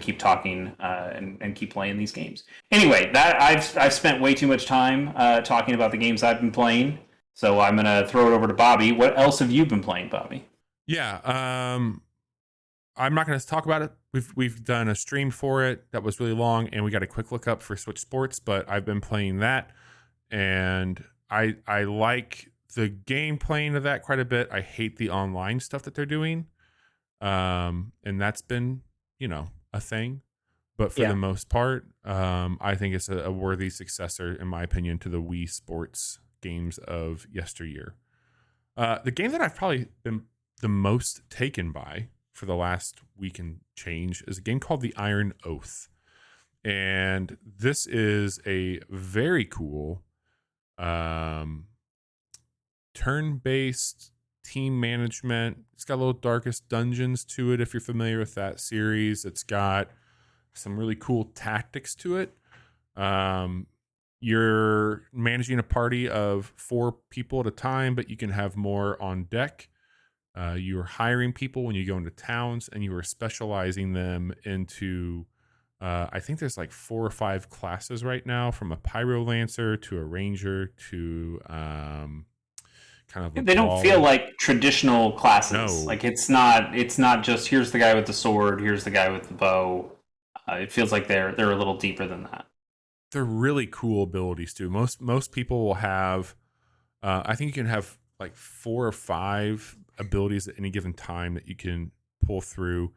keep talking and keep playing these games. Anyway, that I've spent way too much time talking about the games I've been playing, so I'm gonna throw it over to Bobby. What else have you been playing, Bobby? Yeah, I'm not going to talk about it. We've done a stream for it that was really long, and we got a quick look up for Switch Sports. But I've been playing that, and I like the game playing of that quite a bit. I hate the online stuff that they're doing, and that's been a thing. But for the most part, I think it's a worthy successor, in my opinion, to the Wii Sports games of yesteryear. The game that I've probably been the most taken by for the last week and change is a game called The Iron Oath. And this is a very cool turn-based team management. It's got a little Darkest Dungeons to it, if you're familiar with that series. It's got some really cool tactics to it. You're managing a party of 4 people at a time, but you can have more on deck. You're hiring people when you go into towns, and you are specializing them into I think there's like 4 or 5 classes right now, from a Pyrolancer to a Ranger to kind of they don't feel like traditional classes. No. Like it's not just here's the guy with the sword, here's the guy with the bow. It feels like they're a little deeper than that. They're really cool abilities too. Most people will have I think you can have like 4 or 5 abilities at any given time that you can pull through,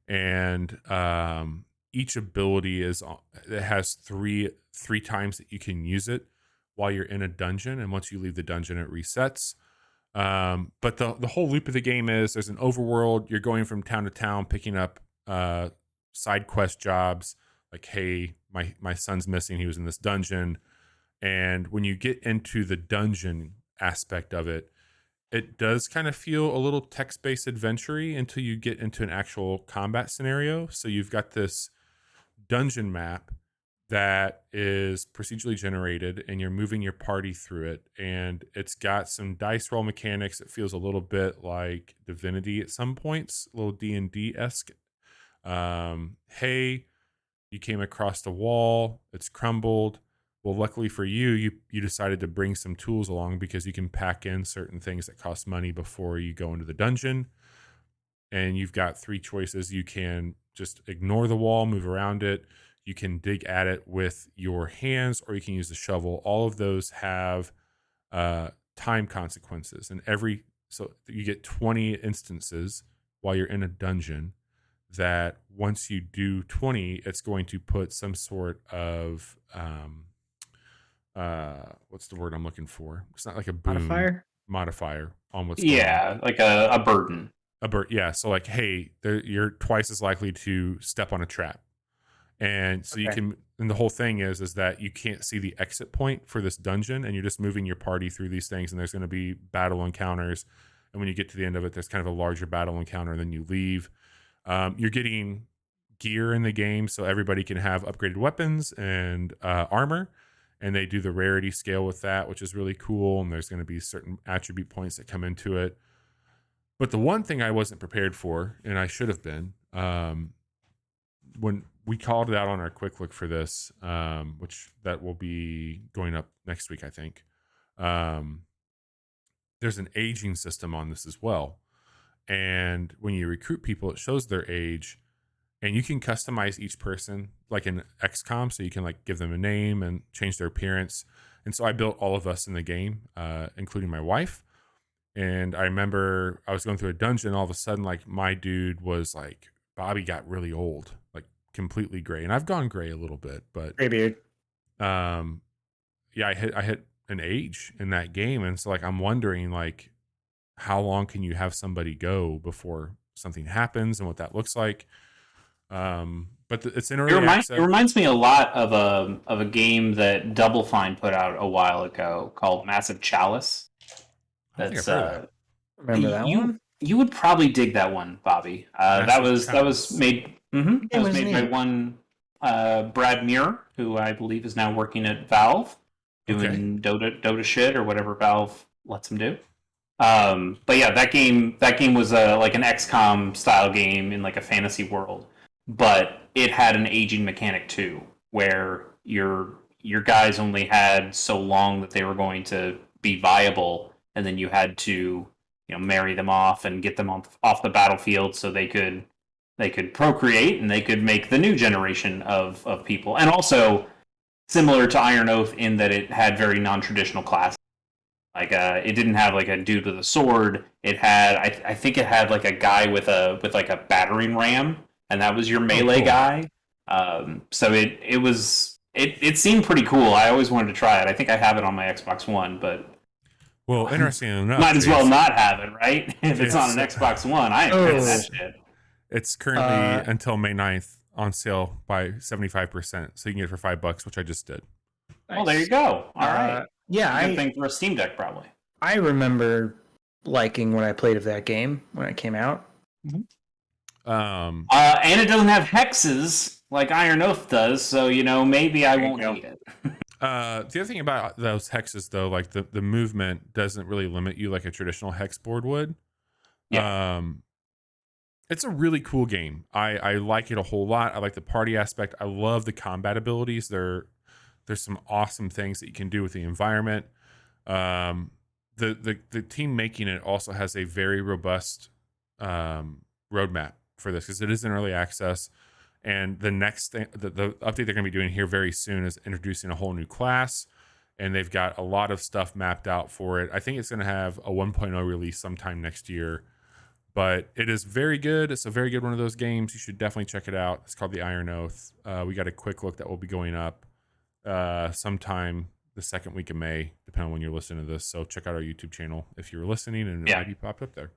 and each ability has 3 times that you can use it, while you're in a dungeon, and once you leave the dungeon, it resets. But the whole loop of the game is there's an overworld. You're going from town to town, picking up side quest jobs. Like, hey, my son's missing. He was in this dungeon. And when you get into the dungeon aspect of it, it does kind of feel a little text-based adventure-y until you get into an actual combat scenario. So you've got this dungeon map that is procedurally generated, and you're moving your party through it, and it's got some dice roll mechanics. It feels a little bit like Divinity at some points, a little D&D-esque. Hey, you came across the wall, it's crumbled. Well, luckily for you decided to bring some tools along because you can pack in certain things that cost money before you go into the dungeon. And you've got 3 choices. You can just ignore the wall, move around it. You can dig at it with your hands, or you can use the shovel. All of those have time consequences. And so you get 20 instances while you're in a dungeon that once you do 20, it's going to put some sort of what's the word I'm looking for? It's not like a boon modifier on what's going on. Like a burden. Yeah. So like, hey, you're twice as likely to step on a trap. And so you can, and the whole thing is that you can't see the exit point for this dungeon, and you're just moving your party through these things, and there's going to be battle encounters. And when you get to the end of it, there's kind of a larger battle encounter, and then you leave. You're getting gear in the game, so everybody can have upgraded weapons and armor, and they do the rarity scale with that, which is really cool. And there's going to be certain attribute points that come into it. But the one thing I wasn't prepared for, and I should have been, when we called it out on our quick look for this, which that will be going up next week, I think. There's an aging system on this as well. And when you recruit people, it shows their age, and you can customize each person like in XCOM. So you can like give them a name and change their appearance. And so I built all of us in the game, including my wife. And I remember I was going through a dungeon. All of a sudden, like my dude was like, Bobby got really old, like completely gray. And I've gone gray a little bit, but Gray beard. yeah, I hit an age in that game. And so like, I'm wondering like, how long can you have somebody go before something happens and what that looks like? But it's in early access. It reminds me a lot of a game that Double Fine put out a while ago called Massive Chalice. That's remember that one? You would probably dig that one, Bobby. That was made. Mm-hmm, that was made by one Brad Muir, who I believe is now working at Valve, doing Dota shit or whatever Valve lets him do. But yeah, that game was like an XCOM style game in like a fantasy world, but it had an aging mechanic too, where your guys only had so long that they were going to be viable, and then you had to marry them off and get them off the battlefield so they could procreate and they could make the new generation of people. And also similar to Iron Oath in that it had very non-traditional classes. Like it didn't have like a dude with a sword. It had I think it had like a guy with like a battering ram, and that was your melee guy. So it seemed pretty cool. I always wanted to try it. I think I have it on my Xbox One, but well, interesting enough, might as well not have it, right? If it's on an Xbox One, I ain't paying that shit. It's currently until May 9th on sale by 75%, so you can get it for $5, which I just did. Nice. Well, there you go. All right. Yeah, good thing for a Steam Deck, probably. I remember liking what I played of that game when it came out. Mm-hmm. And it doesn't have hexes like Iron Oath does, so maybe I won't hate it. The other thing about those hexes, though, like the movement doesn't really limit you like a traditional hex board would. Yeah. It's a really cool game. I like it a whole lot. I like the party aspect. I love the combat abilities. There's some awesome things that you can do with the environment. The team making it also has a very robust roadmap for this because it is in early access. And the next thing, the update they're going to be doing here very soon is introducing a whole new class. And they've got a lot of stuff mapped out for it. I think it's going to have a 1.0 release sometime next year. But it is very good. It's a very good one of those games. You should definitely check it out. It's called the Iron Oath. We got a quick look that will be going up sometime the second week of May, depending on when you're listening to this. So check out our YouTube channel if you're listening, and it might be popped up there.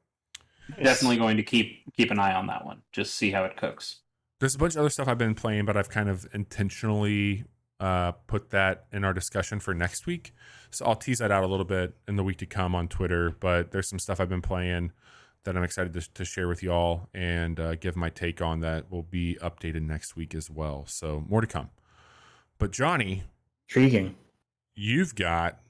Definitely going to keep an eye on that one. Just see how it cooks. There's a bunch of other stuff I've been playing, but I've kind of intentionally put that in our discussion for next week. So I'll tease that out a little bit in the week to come on Twitter. But there's some stuff I've been playing that I'm excited to share with y'all and give my take on that will be updated next week as well. So more to come. But Johnny, intriguing. You've got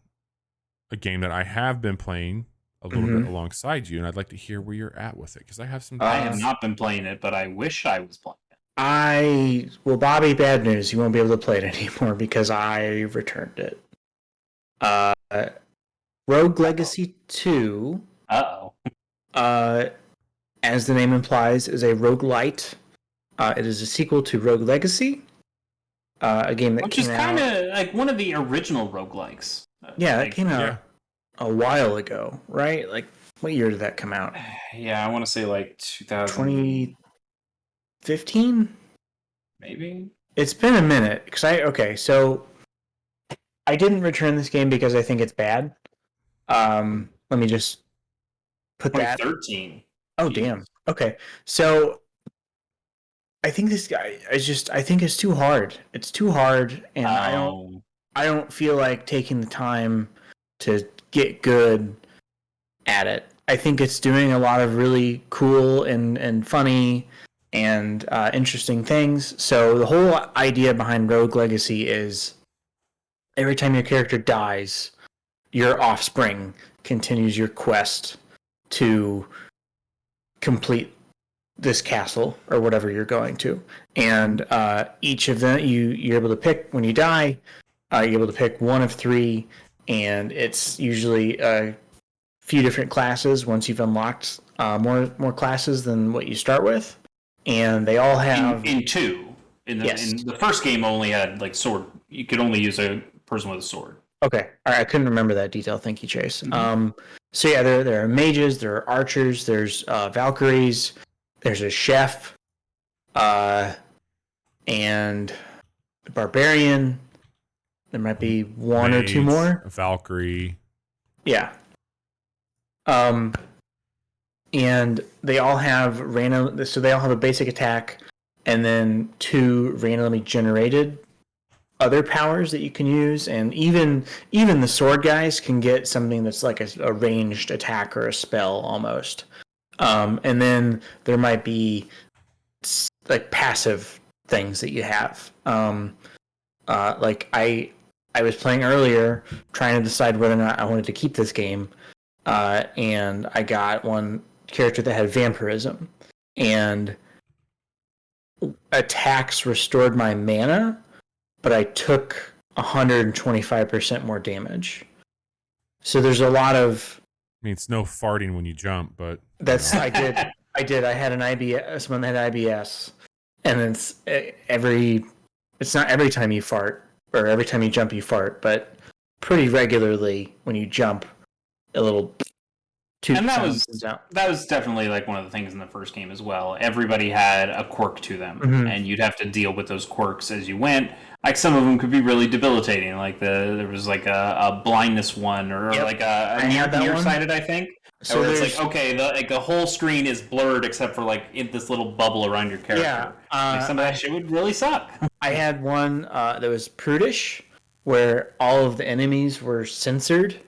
a game that I have been playing a little bit alongside you, and I'd like to hear where you're at with it because I have some. I have not been playing it, but I wish I was playing it. Well, Bobby, bad news. You won't be able to play it anymore because I returned it. Rogue Legacy 2. As the name implies, is a roguelite. It is a sequel to Rogue Legacy. A game that Which is kind of like one of the original roguelikes. It came out a while ago, right? Like, what year did that come out? Yeah, I want to say like 2015? Maybe? It's been a minute. So I didn't return this game because I think it's bad. Let me just put that. 2013. Oh, damn. Okay. So I think this guy I think it's too hard. It's too hard, and I don't feel like taking the time to get good at it. I think it's doing a lot of really cool and funny and interesting things. So the whole idea behind Rogue Legacy is every time your character dies, your offspring continues your quest to complete this castle or whatever you're going to, and each of them you're able to pick when you die. You're able to pick one of three, and it's usually a few different classes once you've unlocked more classes than what you start with, and they all have in two. In the first game, only had like sword. You could only use a person with a sword. Okay, all right. I couldn't remember that detail. Thank you, Chase. So yeah, there are mages, there are archers, there's Valkyries. There's a chef, and a barbarian. There might be one or two more. A Valkyrie. Yeah. And they all have random. So they all have a basic attack, and then 2 randomly generated other powers that you can use. And even the sword guys can get something that's like a ranged attack or a spell almost. And then there might be like passive things that you have. Like I was playing earlier, trying to decide whether or not I wanted to keep this game, and I got one character that had vampirism, and attacks restored my mana, but I took 125% more damage. So there's a lot of. I mean, it's no farting when you jump, but that's I did. I had an IBS. Someone that had IBS, and it's not every time you fart or every time you jump you fart, but pretty regularly when you jump, a little. And that was definitely like one of the things in the first game as well. Everybody had a quirk to them, and you'd have to deal with those quirks as you went. Like some of them could be really debilitating. Like there was like a blindness one, or like a nearsighted, I think. So where it's like, okay, the whole screen is blurred except for like in this little bubble around your character. Yeah, some of that shit would really suck. I had one that was prudish, where all of the enemies were censored.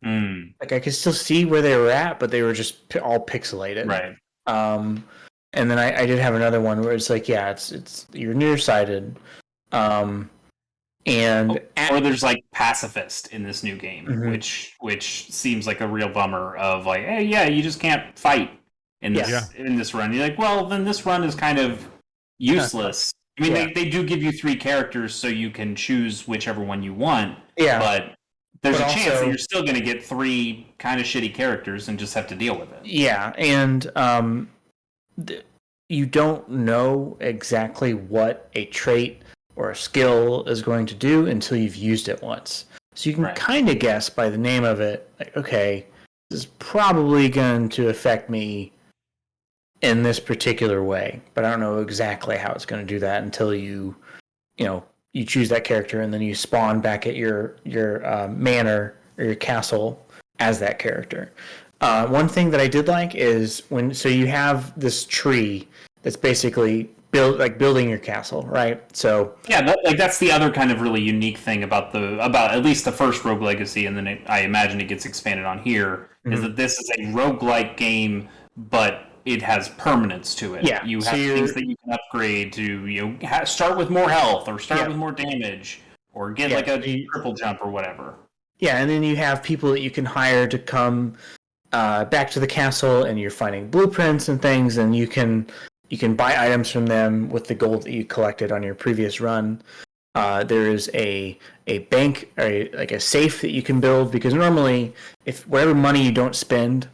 Like I could still see where they were at, but they were just all pixelated. Right. And then I did have another one where it's like, it's you're nearsighted. Or there's like pacifist in this new game, which seems like a real bummer. Of like, hey, you just can't fight in this run. You're like, well, then this run is kind of useless. I mean, they do give you 3 characters, so you can choose whichever one you want. Yeah, but there's a chance that you're still going to get 3 kind of shitty characters and just have to deal with it. Yeah, and you don't know exactly what a trait or a skill is going to do until you've used it once. So you can kind of guess by the name of it, like, okay, this is probably going to affect me in this particular way, but I don't know exactly how it's going to do that until you you choose that character, and then you spawn back at your manor or your castle as that character. One thing that I did like is so you have this tree that's basically building your castle, right? So yeah, that's the other kind of really unique thing about at least the first Rogue Legacy, and then I imagine it gets expanded on here, is that this is a roguelike game, but it has permanence to it. Yeah, you have things that you can upgrade to start with more health or start with more damage or get like a triple jump or whatever. Yeah, and then you have people that you can hire to come back to the castle, and you're finding blueprints and things, and you can buy items from them with the gold that you collected on your previous run. There is a bank or like a safe that you can build, because normally if whatever money you don't spend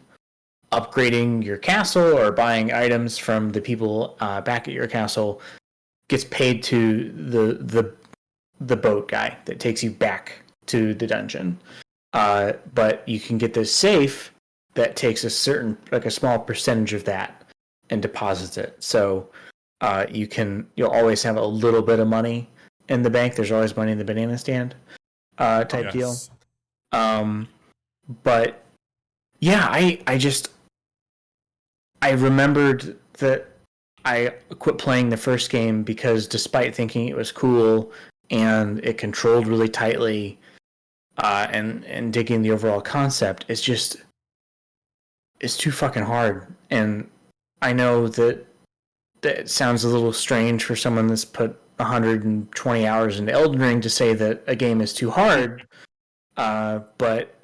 upgrading your castle or buying items from the people back at your castle gets paid to the boat guy that takes you back to the dungeon. But you can get this safe that takes a small percentage of that and deposits it. So you'll always have a little bit of money in the bank. There's always money in the banana stand type deal. But yeah, I remembered that I quit playing the first game because despite thinking it was cool and it controlled really tightly, and digging the overall concept, it's too fucking hard. And I know that it sounds a little strange for someone that's put 120 hours into Elden Ring to say that a game is too hard, but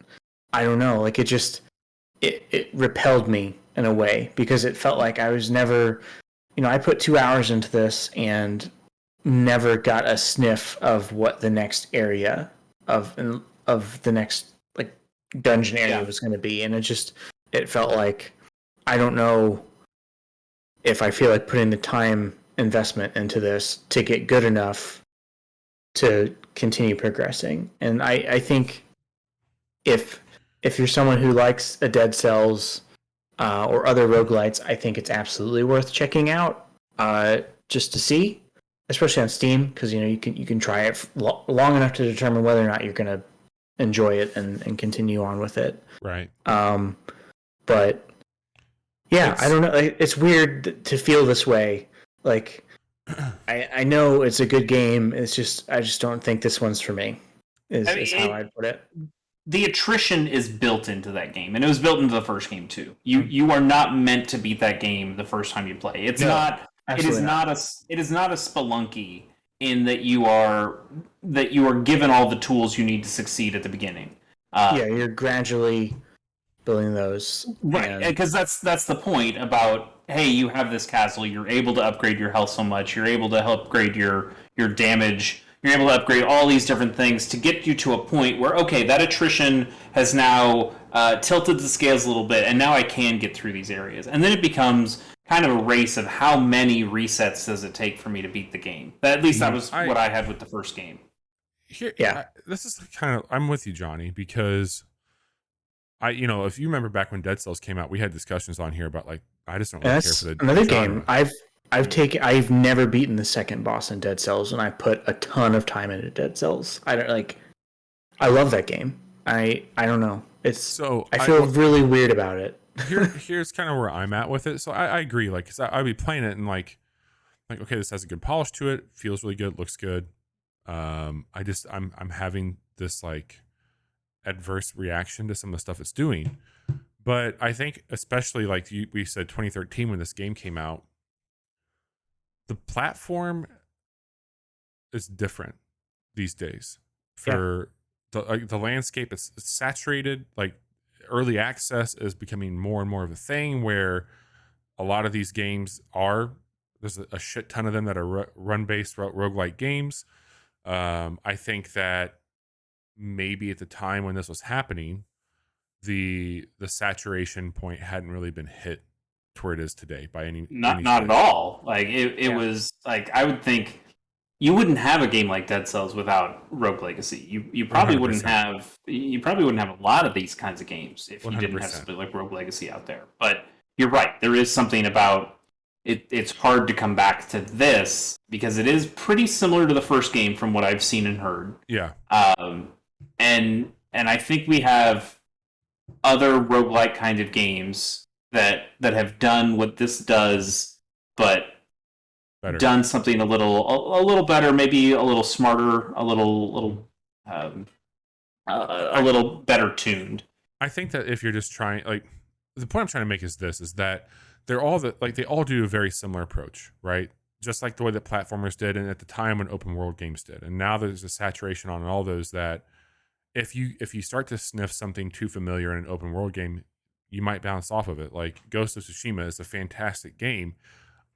I don't know. Like it repelled me in a way, because it felt like I was never, I put 2 hours into this and never got a sniff of what the next area of the next like dungeon area was going to be, and it felt like I don't know if I feel like putting the time investment into this to get good enough to continue progressing. And I think if you're someone who likes a Dead Cells or other roguelites, I think it's absolutely worth checking out just to see, especially on Steam, because you can try it long enough to determine whether or not you're going to enjoy it and continue on with it. Right. But yeah, I don't know. It's weird to feel this way. Like I know it's a good game. It's just I just don't think this one's for me. Is how I'd put it. The attrition is built into that game, and it was built into the first game too. You are not meant to beat that game the first time you play. It is not a Spelunky in that you are given all the tools you need to succeed at the beginning. You're gradually building those, right? Because that's the point about, hey, you have this castle, you're able to upgrade your health so much, you're able to upgrade your damage, you're able to upgrade all these different things to get you to a point where, okay, that attrition has now tilted the scales a little bit, and now I can get through these areas. And then it becomes kind of a race of how many resets does it take for me to beat the game. At least that was what I had with the first game. This is I'm with you, Johnny, because if you remember back when Dead Cells came out, we had discussions on here about like, I just don't really care for the another genre. game. I've never beaten the second boss in Dead Cells, and I put a ton of time into Dead Cells. I love that game. I don't know. I feel really weird about it. Here's kind of where I'm at with it. So I agree. Like, cause I'd be playing it and like, okay, this has a good polish to it. Feels really good. Looks good. I'm having this like adverse reaction to some of the stuff it's doing. But I think especially like we said 2013 when this game came out, the platform is different these days. For the landscape, it's saturated. Like early access is becoming more and more of a thing where a lot of these games there's a shit ton of them that are run-based roguelike games. I think that maybe at the time when this was happening, the saturation point hadn't really been hit to where it is today by any not at all. Like it was like, I would think you wouldn't have a game like Dead Cells without Rogue Legacy. You probably 100%. wouldn't have a lot of these kinds of games if you 100%. didn't have something like Rogue Legacy out there. But you're right, there is something about it's hard to come back to this because it is pretty similar to the first game from what I've seen and heard. Yeah. And I think we have other roguelike kind of games that have done what this does, but Better. done something a little better, maybe a little smarter, a little better tuned. I think that if you're just trying, like, the point I'm trying to make is that they all do a very similar approach, right? Just like the way that platformers did, and at the time when open world games did, and now there's a saturation on all those that if you start to sniff something too familiar in an open world game, you might bounce off of it. Like Ghost of Tsushima is a fantastic game.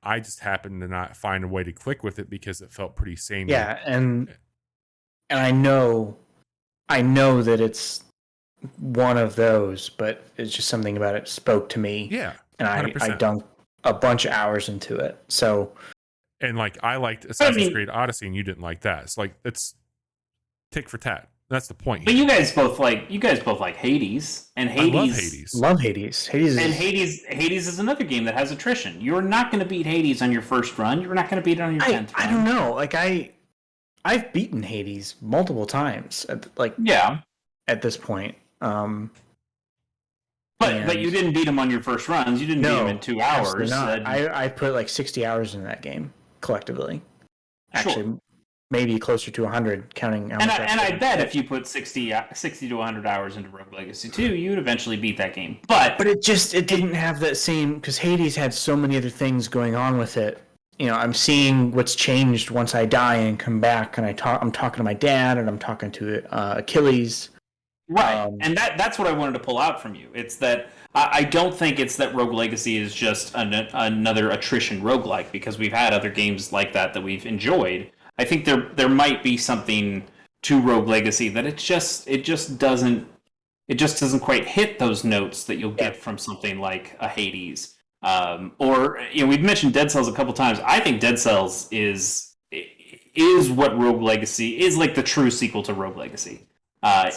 I just happened to not find a way to click with it because it felt pretty samey. Yeah, and I know that it's one of those, but it's just something about it spoke to me. Yeah, and I dunked a bunch of hours into it. So, and like I liked Assassin's Creed Odyssey, and you didn't like that. It's like it's tick for tat. That's the point. But you guys both like Hades, and Hades. Love Hades. Hades is another game that has attrition. You're not going to beat Hades on your first run. You're not going to beat it on your 10th run. I don't know. Like I've beaten Hades multiple times. At this point. But you didn't beat him on your first runs. You didn't beat him in 2 hours. I put like 60 hours into that game collectively. Actually, sure. Maybe closer to 100, counting. And I bet if you put 60 to 100 hours into Rogue Legacy 2, you'd eventually beat that game. But it didn't have that same, because Hades had so many other things going on with it. You know, I'm seeing what's changed once I die and come back, and I'm talking to my dad, and I'm talking to Achilles. Right, and that's what I wanted to pull out from you. It's that I don't think it's that Rogue Legacy is just another attrition roguelike, because we've had other games like that we've enjoyed. I think there might be something to Rogue Legacy that it just doesn't quite hit those notes that you'll get from something like a Hades. Or we've mentioned Dead Cells a couple times. I think Dead Cells is what Rogue Legacy is, like the true sequel to Rogue Legacy.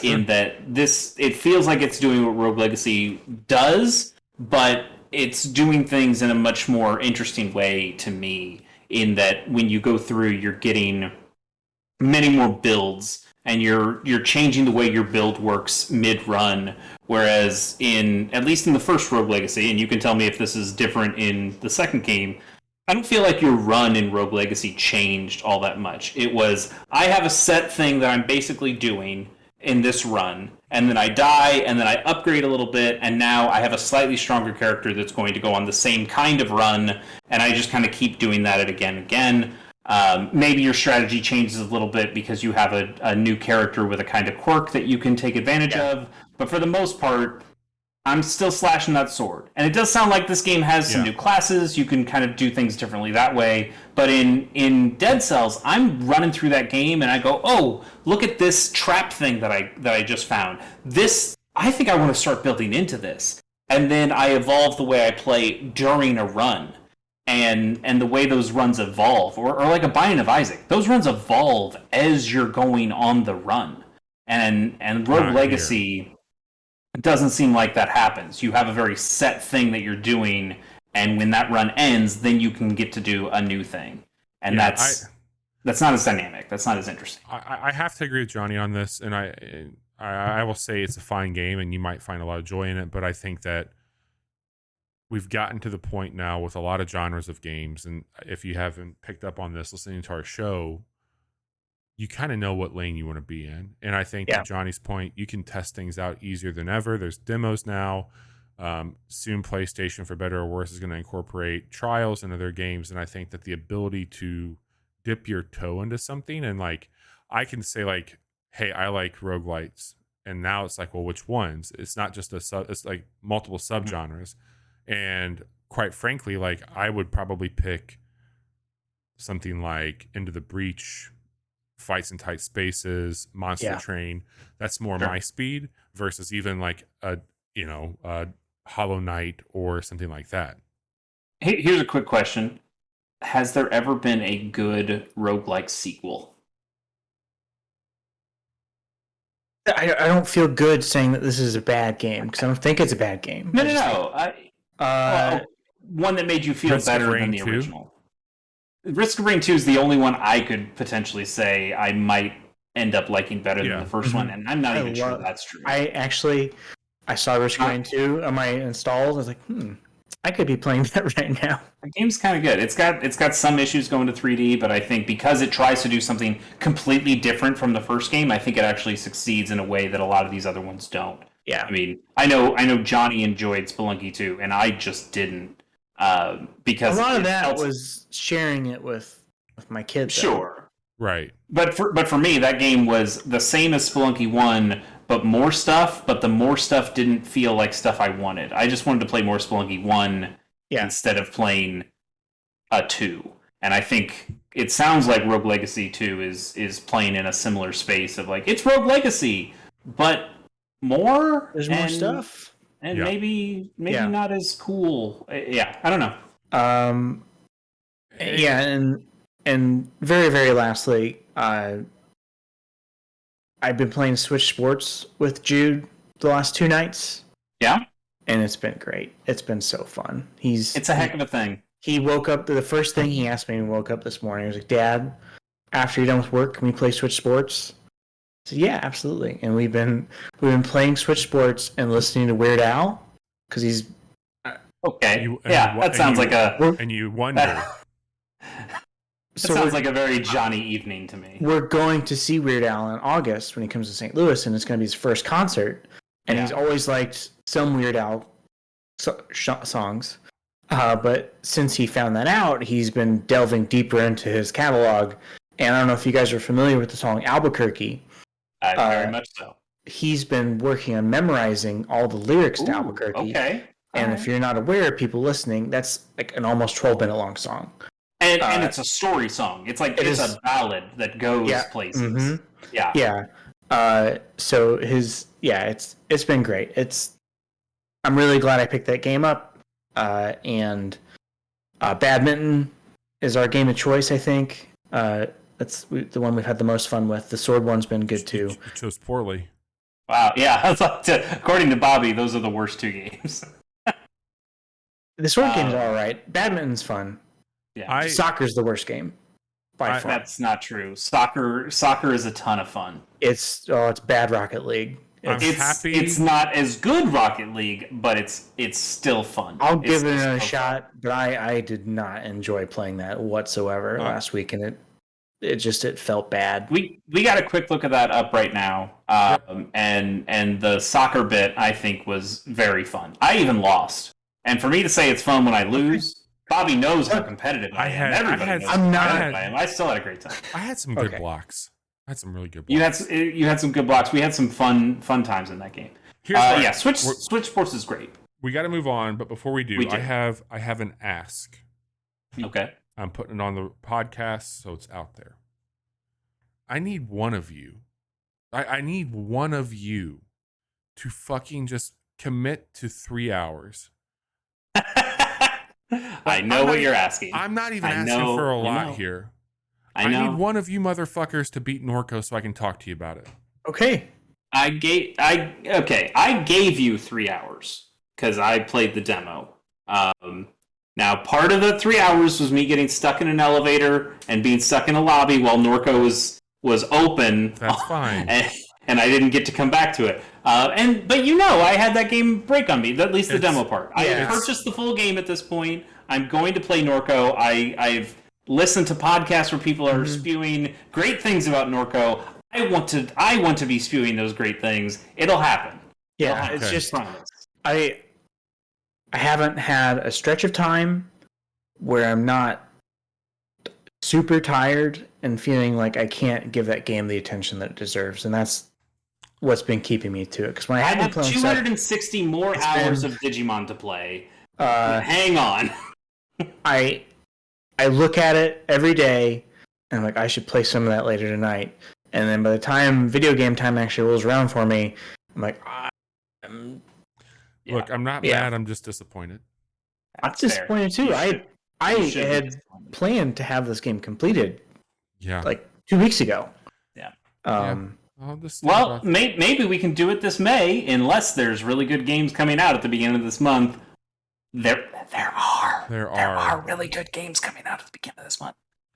In that it feels like it's doing what Rogue Legacy does, but it's doing things in a much more interesting way to me, in that when you go through, you're getting many more builds, and you're changing the way your build works mid-run, whereas at least in the first Rogue Legacy, and you can tell me if this is different in the second game, I don't feel like your run in Rogue Legacy changed all that much. It was, I have a set thing that I'm basically doing in this run, and then I die, and then I upgrade a little bit, and now I have a slightly stronger character that's going to go on the same kind of run, and I just kind of keep doing that again and again. Maybe your strategy changes a little bit because you have a new character with a kind of quirk that you can take advantage of, but for the most part, I'm still slashing that sword. And it does sound like this game has some new classes. You can kind of do things differently that way. But in Dead Cells, I'm running through that game and I go, oh, look at this trap thing that I just found. I think I want to start building into this. And then I evolve the way I play during a run. And the way those runs evolve, or like a Binding of Isaac, those runs evolve as you're going on the run. And Rogue Legacy doesn't seem like that happens. You have a very set thing that you're doing, and when that run ends, then you can get to do a new thing. And that's not as dynamic. That's not as interesting. I have to agree with Johnny on this, and I will say it's a fine game, and you might find a lot of joy in it, but I think that we've gotten to the point now with a lot of genres of games, and if you haven't picked up on this listening to our show, you kind of know what lane you want to be in. And I think to Johnny's point, you can test things out easier than ever. There's demos now. Soon PlayStation, for better or worse, is going to incorporate trials into their games. And I think that the ability to dip your toe into something, and like, I can say like, hey, I like roguelites. And now it's like, well, which ones? It's not just it's like multiple subgenres. And quite frankly, like, I would probably pick something like Into the Breach, Fights in Tight Spaces, Monster Train. That's more my speed versus even like a Hollow Knight or something like that. Hey, here's a quick question. Has there ever been a good roguelike sequel? I don't feel good saying that this is a bad game, because I don't think it's a bad game. No. one that made you feel Risk of better Rain than the 2? original. Risk of Rain 2 is the only one I could potentially say I might end up liking better than the first one, and I'm not even sure that's true. I saw Risk of Rain 2 on my installs. I was like, I could be playing that right now. The game's kind of good. It's got some issues going to 3D, but I think because it tries to do something completely different from the first game, I think it actually succeeds in a way that a lot of these other ones don't. Yeah. I mean, I know Johnny enjoyed Spelunky 2, and I just didn't. Because a lot of that was sharing it with my kids. Sure. Right. But for me, that game was the same as Spelunky 1, but more stuff, but the more stuff didn't feel like stuff I wanted. I just wanted to play more Spelunky 1 instead of playing a 2. And I think it sounds like Rogue Legacy 2 is playing in a similar space of like, it's Rogue Legacy, but more? There's more stuff. And maybe not as cool. Yeah, I don't know. And very, very lastly, I've been playing Switch Sports with Jude the last 2 nights. Yeah? And it's been great. It's been so fun. It's a heck of a thing. He woke up, the first thing he asked me when he woke up this morning, he was like, Dad, after you're done with work, can we play Switch Sports? I said, yeah, absolutely. And we've been playing Switch Sports and listening to Weird Al, because he's... Okay. That sounds like a... And you wonder... That sounds like a very Johnny evening to me. We're going to see Weird Al in August when he comes to St. Louis, and it's going to be his first concert. And he's always liked some Weird Al songs. But since he found that out, he's been delving deeper into his catalog. And I don't know if you guys are familiar with the song Albuquerque. Very much so. He's been working on memorizing all the lyrics to Albuquerque. Okay. And if you're not aware, people listening, that's like an almost 12-minute long song. And it's a story song. It's like it's a ballad that goes places. Mm-hmm. Yeah. So it's been great. I'm really glad I picked that game up. And badminton is our game of choice, I think. That's the one we've had the most fun with. The sword one's been good too. You chose poorly. Wow. Yeah. According to Bobby, those are the worst 2 games. The sword game's all right. Badminton's fun. Yeah. Soccer's the worst game by far. That's not true. Soccer is a ton of fun. It's bad Rocket League. It's not as good Rocket League, but it's still fun. I'll give it a shot, but I did not enjoy playing that whatsoever last week, and it felt bad. We got a quick look at that up right now, and the soccer bit I think was very fun. I even lost, and for me to say it's fun when I lose. Bobby knows how competitive I am. Everybody knows how competitive I am. I still had a great time. I had some good blocks. I had some really good blocks. You had some good blocks. We had some fun times in that game. Switch Sports is great. We got to move on, but before we do, I have an ask. Okay. I'm putting it on the podcast, so it's out there. I need one of you. I need one of you to fucking just commit to 3 hours. I know what you're asking. I'm not even asking for a lot here. I need one of you motherfuckers to beat Norco so I can talk to you about it. Okay. I gave you 3 hours because I played the demo. Now, part of the 3 hours was me getting stuck in an elevator and being stuck in a lobby while Norco was open. That's fine. And I didn't get to come back to it. But I had that game break on me, at least the demo part. I purchased the full game at this point. I'm going to play Norco. I've listened to podcasts where people are spewing great things about Norco. I want to be spewing those great things. It'll happen. Yeah, it's just I haven't had a stretch of time where I'm not super tired and feeling like I can't give that game the attention that it deserves, and that's what's been keeping me to it. Because when I had 260 more hours of Digimon to play. Hang on. I look at it every day, and I'm like, I should play some of that later tonight. And then by the time video game time actually rolls around for me, I'm like, Look, I'm not mad. I'm just disappointed. I'm disappointed too. I had planned to have this game completed. Yeah. Like 2 weeks ago. Yeah. Maybe we can do it this May, unless there's really good games coming out at the beginning of this month. There are. There There are. are really good games coming out at the beginning of this month.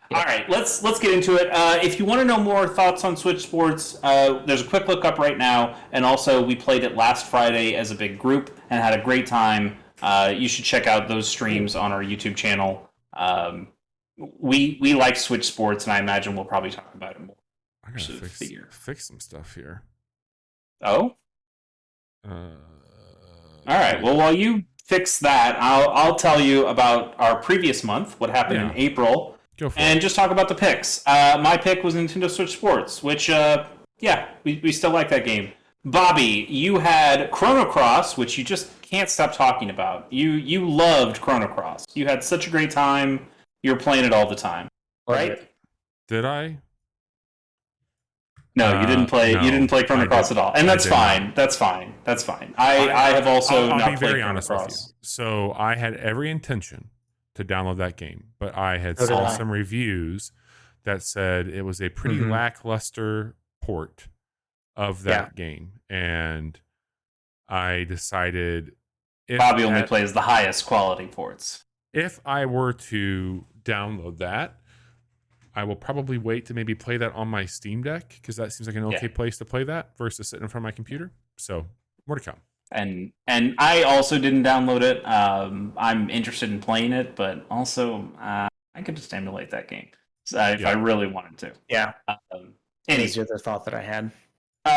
Yeah. All right, let's get into it. If you want to know more thoughts on Switch Sports, there's a quick look up right now, and also we played it last Friday as a big group and had a great time. You should check out those streams on our YouTube channel. We like Switch Sports, and I imagine we'll probably talk about it more. I gotta fix some stuff here. Oh, all right. Well, while you fix that, I'll tell you about our previous month, what happened in April. Go for and it. just talk about the picks. My pick was Nintendo Switch Sports, which, we still like that game. Bobby, you had Chrono Cross, which you just can't stop talking about. You loved Chrono Cross. You had such a great time. You were playing it all the time, right? Did I? No, you didn't play. No, you didn't play Chrono Cross at all, and that's fine. Not. That's fine. That's fine. I have also I'll not be played very Chrono honest Cross. with you. So I had every intention to download that game, but I had So did saw I. some reviews that said it was a pretty lackluster port of that game, and I decided Bobby only plays the highest quality ports. If I were to download that, I will probably wait to maybe play that on my Steam Deck, because that seems like an okay place to play that versus sitting in front of my computer. So more to come. And I also didn't download it. I'm interested in playing it, but also I could just emulate that game if I really wanted to. Yeah. Anyways, the other thought that I had.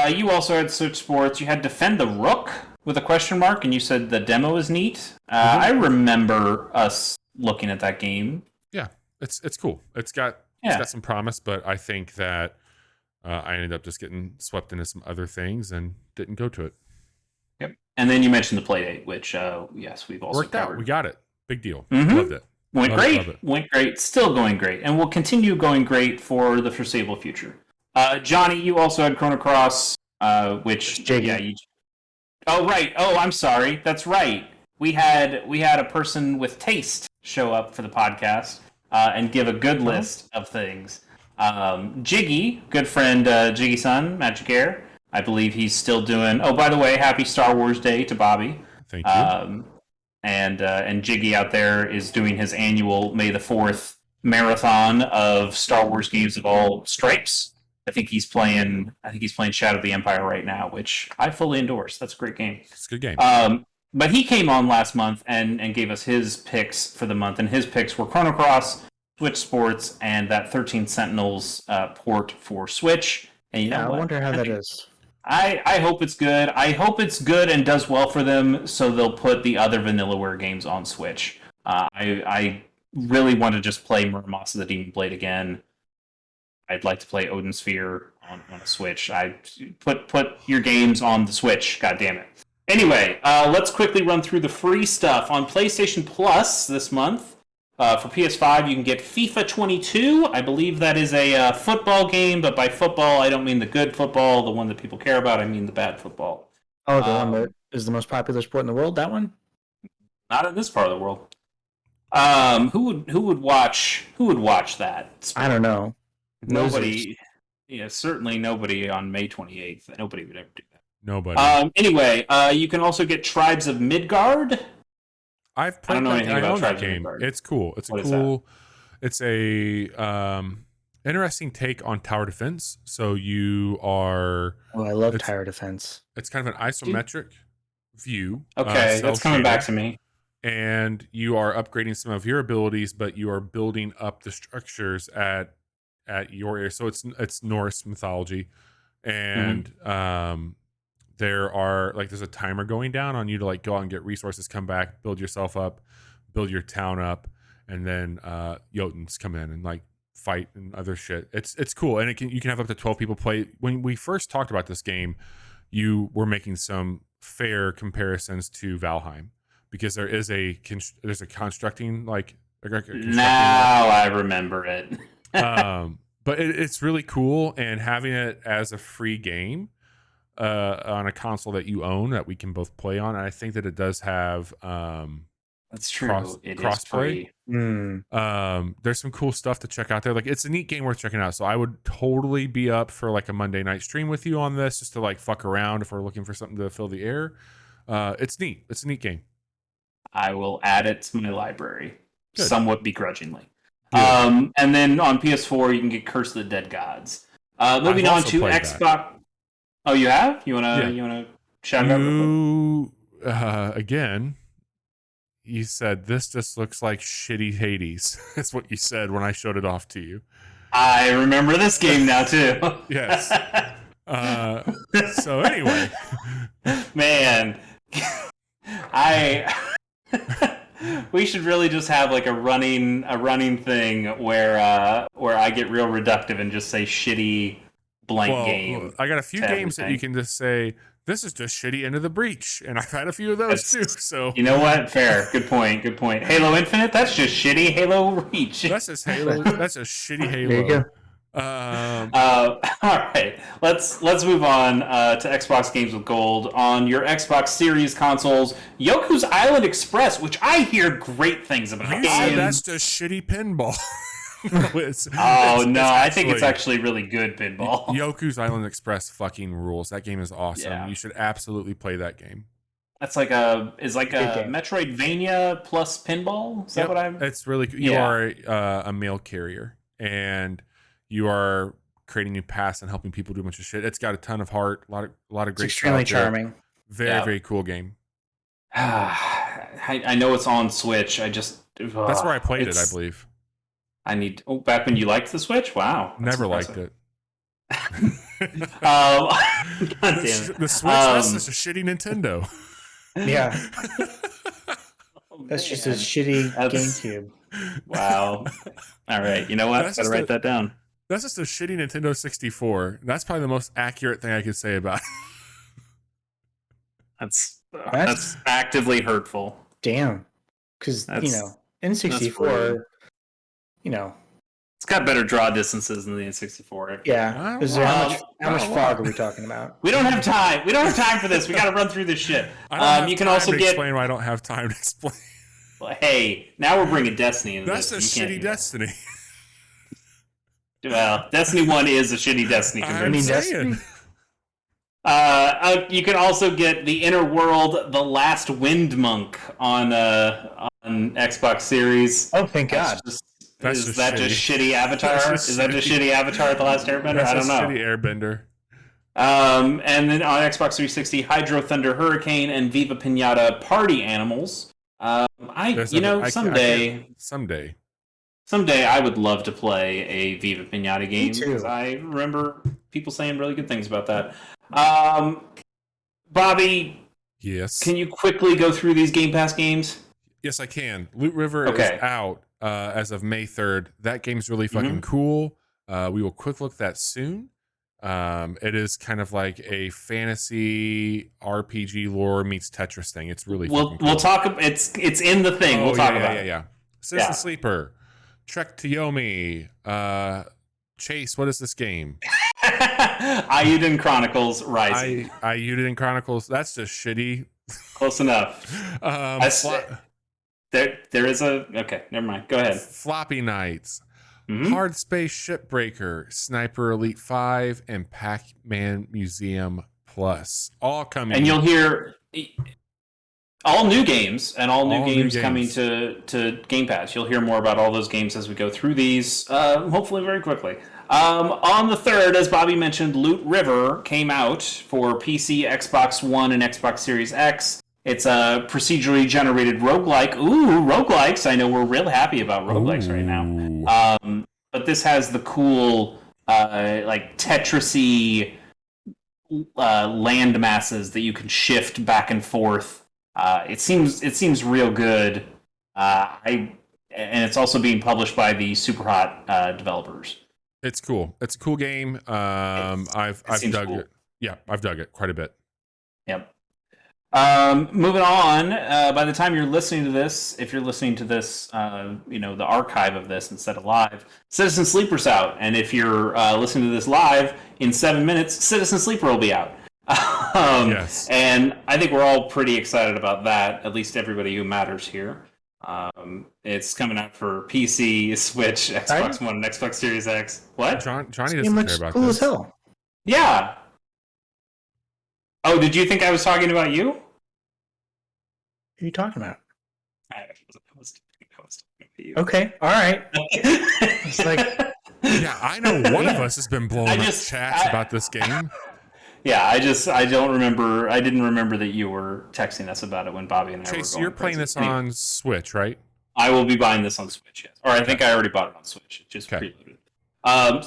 you also had Switch Sports. You had Defend the Rook with a question mark, and you said the demo is neat. I remember us looking at that game. Yeah, it's cool. It's got some promise, but I think that I ended up just getting swept into some other things and didn't go to it. Yep. And then you mentioned the Playdate, which yes, we've also worked covered. out. We got it. Big deal. Mm-hmm. Loved it. Went great. Still going great, and will continue going great for the foreseeable future. Johnny, you also had Chrono Cross, which Oh right. Oh, I'm sorry. That's right. We had a person with taste show up for the podcast and give a good list of things. Jiggy, good friend Jiggy-san, Magic Air. I believe he's still doing. Oh, by the way, happy Star Wars Day to Bobby. Thank you. And Jiggy out there is doing his annual May the 4th marathon of Star Wars games of all stripes. I think he's playing Shadow of the Empire right now, which I fully endorse. That's a great game. It's a good game. But he came on last month and gave us his picks for the month, and his picks were Chrono Cross, Switch Sports, and that 13 Sentinels port for Switch. And you know what? I wonder how that is. I hope it's good. I hope it's good and does well for them, so they'll put the other Vanillaware games on Switch. I really want to just play Muramasa the Demon Blade again. I'd like to play Odin Sphere on a Switch. I put your games on the Switch. God damn it. Anyway, let's quickly run through the free stuff on PlayStation Plus this month. For PS5, you can get FIFA 22. I believe that is a football game, but by football, I don't mean the good football, the one that people care about. I mean the bad football. Oh, the one that is the most popular sport in the world. That one? Not in this part of the world. Who would watch that? I don't know. Nobody. Yeah, certainly nobody on May 28th. Nobody would ever do that. Nobody. Anyway, you can also get Tribes of Midgard. I've played I own that game. It's cool. It's a interesting take on tower defense. So you are. Oh, I love tower defense. It's kind of an isometric view. Okay, that's coming back to me. And you are upgrading some of your abilities, but you are building up the structures at your area. So it's Norse mythology, and there's a timer going down on you to go out and get resources, come back, build yourself up, build your town up, and then Jotuns come in and fight and other shit. It's cool, and you can have up to 12 people play. When we first talked about this game, you were making some fair comparisons to Valheim, because there's a constructing now I remember it. But it's really cool, and having it as a free game on a console that you own that we can both play on. And I think that it does have that's true. Crossplay. There's some cool stuff to check out there. It's a neat game worth checking out. So I would totally be up for a Monday night stream with you on this, just to fuck around if we're looking for something to fill the air. It's neat. It's a neat game. I will add it to my library. Good. somewhat begrudgingly. Good. And then on PS4, you can get Curse of the Dead Gods. Moving on to Xbox. That. Oh, you have? You wanna shout it out? You again. You said this just looks like shitty Hades. That's what you said when I showed it off to you. I remember this game now too. Yes. So anyway, man, we should really just have like a running thing where I get real reductive and just say shitty blank game. I got a few games that you can just say this is just shitty Into the Breach, and I've had a few of those too. So you know what? Fair. Good point. Halo Infinite. That's just shitty Halo Reach. That's just Halo. That's a shitty Halo. There you go. All right, let's move on to Xbox Games with Gold. On your Xbox Series consoles, Yoku's Island Express, which I hear great things about. You said that's just shitty pinball. I think it's actually really good pinball. Yoku's Island Express fucking rules. That game is awesome. Yeah. You should absolutely play that game. That's like a Metroidvania plus pinball. Is that what I'm? It's really cool. You are a mail carrier and you are creating new paths and helping people do a bunch of shit. It's got a ton of heart, a lot of great. It's extremely charming. Very cool game. I know it's on Switch. That's where I played it, I believe. Back when you liked the Switch? Wow. Never liked it. God damn it. The Switch, that's just a shitty Nintendo. Yeah. That's just a shitty GameCube. Wow. All right. You know what? Gotta write that down. That's just a shitty Nintendo 64. That's probably the most accurate thing I could say about it. That's actively hurtful. Damn. Because, N64, it's got better draw distances than the N64. Yeah. How much fog are we talking about? We don't have time. We don't have time for this. We got to run through this shit. You can also explain why I don't have time to explain. Well, hey, now we're bringing Destiny into this. That's a shitty Destiny. Well, Destiny 1 is a shitty Destiny. Destiny. You can also get the Inner World, The Last Wind Monk on Xbox Series. Oh, thank God. Is that just shitty Avatar? Is that just shitty Avatar at The Last Airbender? I don't know. Shitty Airbender. And then on Xbox 360, Hydro Thunder Hurricane and Viva Pinata Party Animals. Someday I would love to play a Viva Pinata game because I remember people saying really good things about that. Bobby, yes. Can you quickly go through these Game Pass games? Yes, I can. Loot River is out as of May 3rd. That game's really fucking cool. We will quick look that soon. It is kind of like a fantasy RPG lore meets Tetris thing. It's really cool. We'll talk. It's in the thing. We'll talk about it. Yeah. Citizen Sleeper, Trek to Yomi, Chase. What is this game? Iodine Chronicles Rising. Iodine Chronicles. That's just shitty. Close enough. There is a. Okay, never mind. Go ahead. Floppy Nights. Hard Space Shipbreaker, Sniper Elite 5, and Pac-Man Museum Plus. All coming. And you'll hear all new games and all new games coming to Game Pass. You'll hear more about all those games as we go through these, hopefully very quickly. On the 3rd, as Bobby mentioned, Loot River came out for PC, Xbox One, and Xbox Series X. It's a procedurally generated roguelike. Ooh, roguelikes. I know we're real happy about roguelikes right now. But this has the cool, like Tetris-y land masses that you can shift back and forth. It seems real good. And it's also being published by the Superhot developers. It's cool. It's a cool game. I've dug it. Yeah, I've dug it quite a bit. Yep. Moving on, by the time you're listening to this, if you're listening to this, the archive of this instead of live, Citizen Sleeper's out. And if you're listening to this live, in 7 minutes, Citizen Sleeper will be out. Yes. And I think we're all pretty excited about that, at least everybody who matters here. It's coming out for PC, Switch, Xbox One, and Xbox Series X. What? Johnny doesn't care about cool this. As hell. Yeah. Oh, did you think I was talking about you? What are you talking about? I was talking Okay, all right. It's like, Yeah, I know one of us has been blowing up chats about this game. Yeah, I don't remember. I didn't remember that you were texting us about it when Bobby and I were Chase, going you're playing crazy. this on Switch, right? I will be buying this on Switch, yes. Or I think I already bought it on Switch. It just preloaded.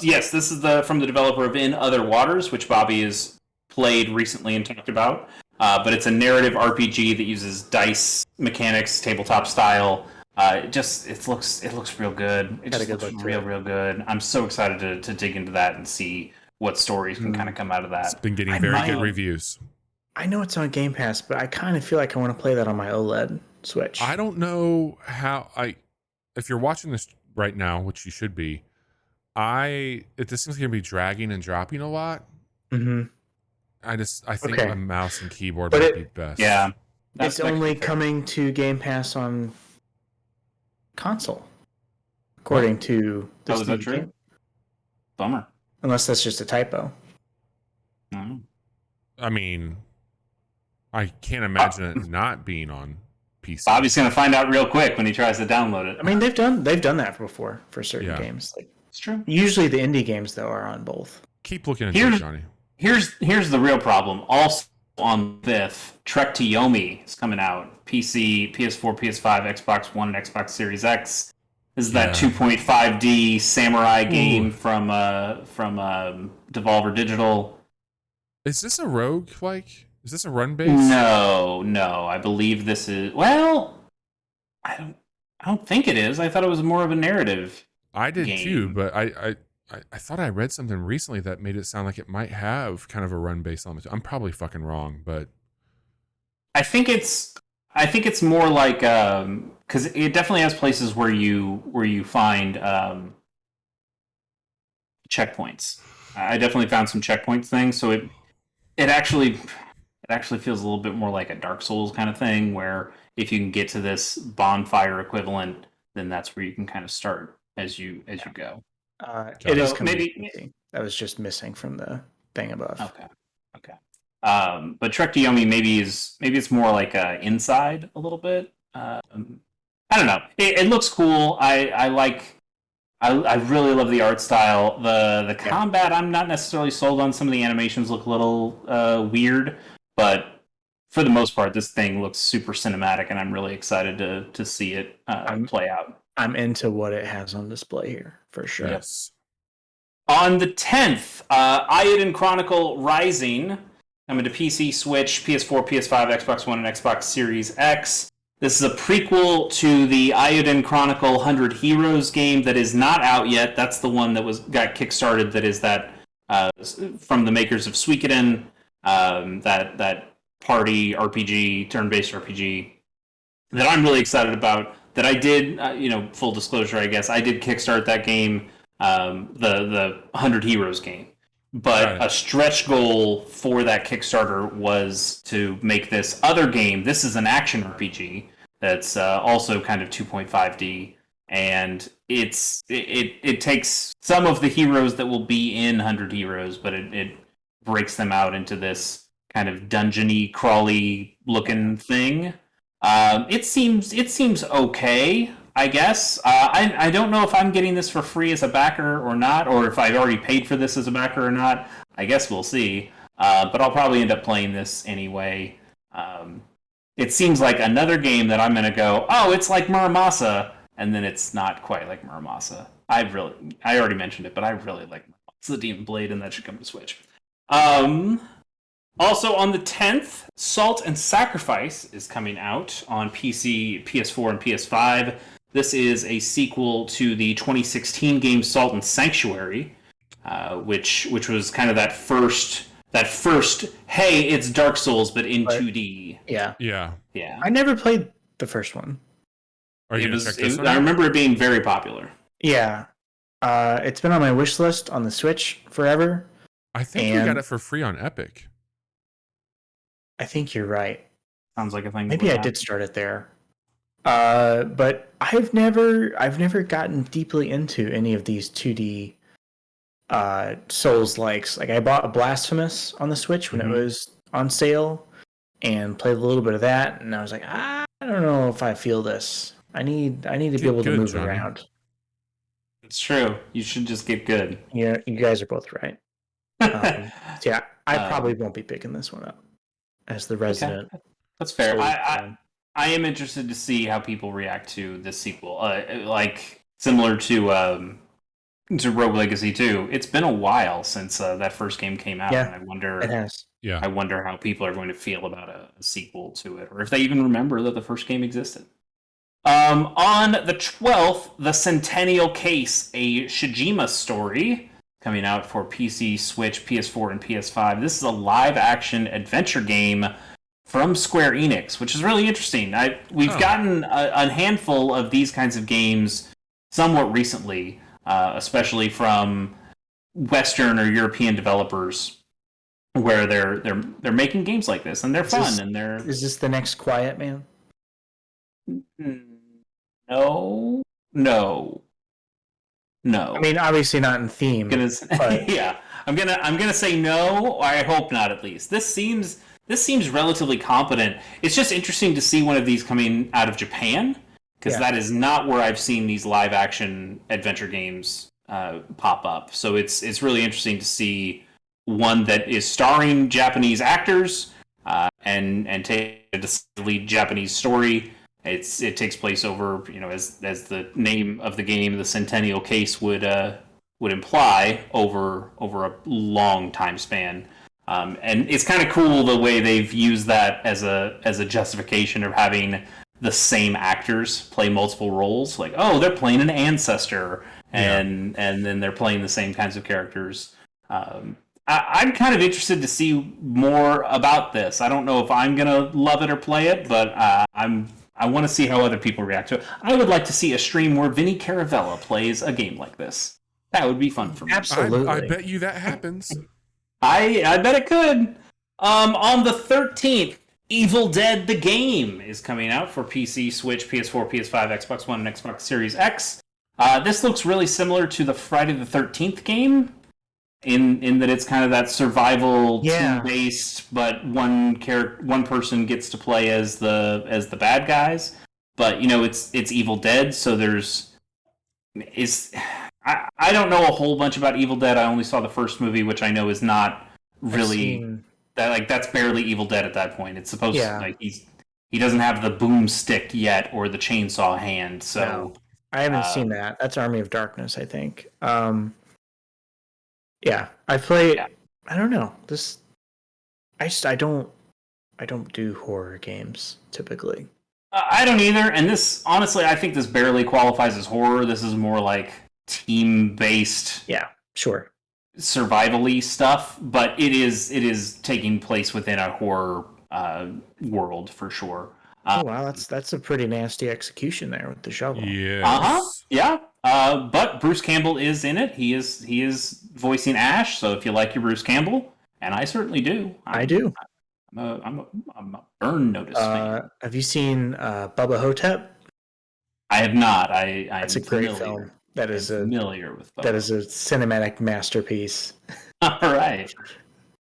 Yes, this is from the developer of In Other Waters, which Bobby has played recently and talked about. But it's a narrative RPG that uses dice mechanics, tabletop style. It looks real good. It just looks real good. I'm so excited to dig into that and see what stories can kind of come out of that. It's been getting very good reviews. I know it's on Game Pass, but I kind of feel like I want to play that on my OLED Switch. I don't know how if you're watching this right now, which you should be, this seems to be dragging and dropping a lot. Mm-hmm. I think a mouse and keyboard might be best. Yeah. It's only coming to Game Pass on console, according to this is that true? game. Bummer. Unless that's just a typo. I mean, I can't imagine it not being on PC. Bobby's gonna find out real quick when he tries to download it. I mean, they've done that before for certain games. Like, it's true. Usually, the indie games though are on both. Keep looking into it, Johnny. Here's the real problem. Also on 5th, Trek to Yomi is coming out. PC, PS4, PS5, Xbox One, and Xbox Series X. This is that 2.5D samurai game from Devolver Digital. Is this a roguelike? Is this a run base? No. I believe this is. Well, I don't think it is. I thought it was more of a narrative. I did game. too, but I thought I read something recently that made it sound like it might have kind of a run base element. I'm probably fucking wrong, but I think it's more like because it definitely has places where you find checkpoints. I definitely found some checkpoint things, so it actually feels a little bit more like a Dark Souls kind of thing, where if you can get to this bonfire equivalent, then that's where you can kind of start as you go. It is maybe that was just missing from the thing above. Okay. But Trek to Yomi maybe it's more like inside a little bit. I don't know. It looks cool. I really love the art style. The combat, I'm not necessarily sold on. Some of the animations look a little weird, but for the most part, this thing looks super cinematic, and I'm really excited to see it play out. I'm into what it has on display here, for sure. Yes. On the 10th, Iodine Chronicle Rising, coming to PC, Switch, PS4, PS5, Xbox One, and Xbox Series X. This is a prequel to the Iodine Chronicle 100 Heroes game that is not out yet. That's the one that got kickstarted. That is from the makers of Suikoden, that party RPG, turn-based RPG that I'm really excited about. That I did, full disclosure, I guess, I did kickstart that game, the 100 Heroes game. But a stretch goal for that Kickstarter was to make this other game. This is an action RPG that's also kind of 2.5D, and it takes some of the heroes that will be in 100 Heroes, but it breaks them out into this kind of dungeony, crawly looking thing. It seems okay, I guess. I don't know if I'm getting this for free as a backer or not, or if I've already paid for this as a backer or not. I guess we'll see. But I'll probably end up playing this anyway. It seems like another game that I'm going to go, oh, it's like Muramasa, and then it's not quite like Muramasa. I already mentioned it, but I really like Muramasa Demon Blade, and that should come to Switch. Also on the 10th, Salt and Sacrifice is coming out on PC, PS4, and PS5. This is a sequel to the 2016 game Salt and Sanctuary, which was kind of that first, hey, it's Dark Souls, but in 2D. Yeah. I never played the first one. Are you gonna check this one I out? remember it being very popular. Yeah. It's been on my wish list on the Switch forever. I think we got it for free on Epic. I think you're right. Sounds like a thing. Maybe I did start it there. But I've never gotten deeply into any of these 2D Souls likes. Like, I bought a Blasphemous on the Switch when it was on sale and played a little bit of that, and I was like, I don't know if I feel this. I need to be Get able to good, move Johnny. around. It's true. You should just get good. Yeah, you guys are both right. So yeah, I probably won't be picking this one up as the resident. Okay. That's fair. Soul I fan. am interested to see how people react to this sequel. Like similar to Rogue Legacy 2. It's been a while since that first game came out, Yeah, and I wonder It has. Yeah. I wonder how people are going to feel about a sequel to it, or if they even remember that the first game existed. On the 12th, The Centennial Case, a Shijima story, coming out for PC, Switch, PS4, and PS5. This is a live-action adventure game from Square Enix, which is really interesting. We've gotten a handful of these kinds of games somewhat recently, especially from Western or European developers, where they're making games like this, and they're fun, and they're... Is this the next Quiet Man? No. I mean, obviously not in theme. But... yeah, I'm gonna say no. Or I hope not. At least this seems relatively competent. It's just interesting to see one of these coming out of Japan, because that is not where I've seen these live action adventure games pop up. So it's really interesting to see one that is starring Japanese actors and take a decidedly Japanese story. It takes place over, as the name of the game, the Centennial Case would imply, over a long time span. And it's kind of cool the way they've used that as a justification of having the same actors play multiple roles. Like, oh, they're playing an ancestor, and then they're playing the same kinds of characters. I'm kind of interested to see more about this. I don't know if I'm gonna love it or play it, but I want to see how other people react to it. I would like to see a stream where Vinny Caravella plays a game like this. That would be fun for me. Absolutely. I bet you that happens. I bet it could. On the 13th, Evil Dead the Game is coming out for PC, Switch, PS4, PS5, Xbox One, and Xbox Series X. This looks really similar to the Friday the 13th game, in that it's kind of that survival team-based, but one person gets to play as the bad guys. But it's Evil Dead, so I don't know a whole bunch about Evil Dead. I only saw the first movie, which I know is not really that's barely Evil Dead at that point. It's supposed to he doesn't have the boomstick yet or the chainsaw hand. So no, I haven't seen that. That's Army of Darkness, I think. I play. Yeah. I don't know. I don't do horror games typically. I don't either. And this, honestly, I think this barely qualifies as horror. This is more like team-based. Yeah, sure. Survival-y stuff, but it is taking place within a horror world for sure. Oh wow, that's a pretty nasty execution there with the shovel. Yes. Yeah. But Bruce Campbell is in it. He is voicing Ash. So if you like your Bruce Campbell, and I certainly do. I do. I'm a Burn Notice fan. Have you seen Bubba Hotep? I have not. That's a great film. That is familiar with Bubba. That is a cinematic masterpiece. All right.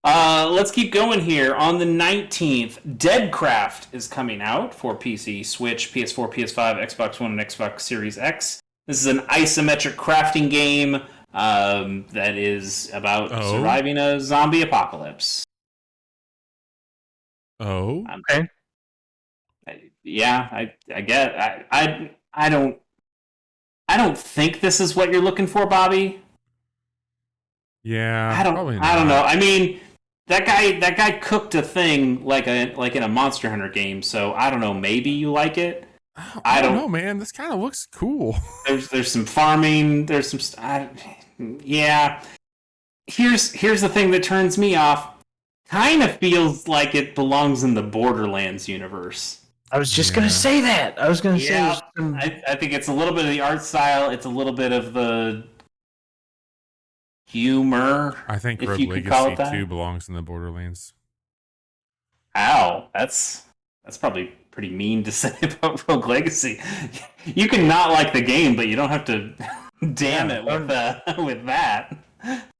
Let's keep going here. On the 19th, Deadcraft is coming out for PC, Switch, PS4, PS5, Xbox One, and Xbox Series X. This is an isometric crafting game that is about surviving a zombie apocalypse. Oh, okay. I get. I don't think this is what you're looking for, Bobby. Yeah, I don't know. I mean, that guy cooked a thing like in a Monster Hunter game. So I don't know. Maybe you like it. I don't know, man. This kind of looks cool. There's some farming. There's some. Yeah. Here's the thing that turns me off. Kind of feels like it belongs in the Borderlands universe. I was just gonna say that. I was gonna say. I think it's a little bit of the art style. It's a little bit of the humor. I think Rogue Legacy 2 belongs in the Borderlands. Ow, that's probably pretty mean to say about Rogue Legacy. You can not like the game, but you don't have to damn it with that.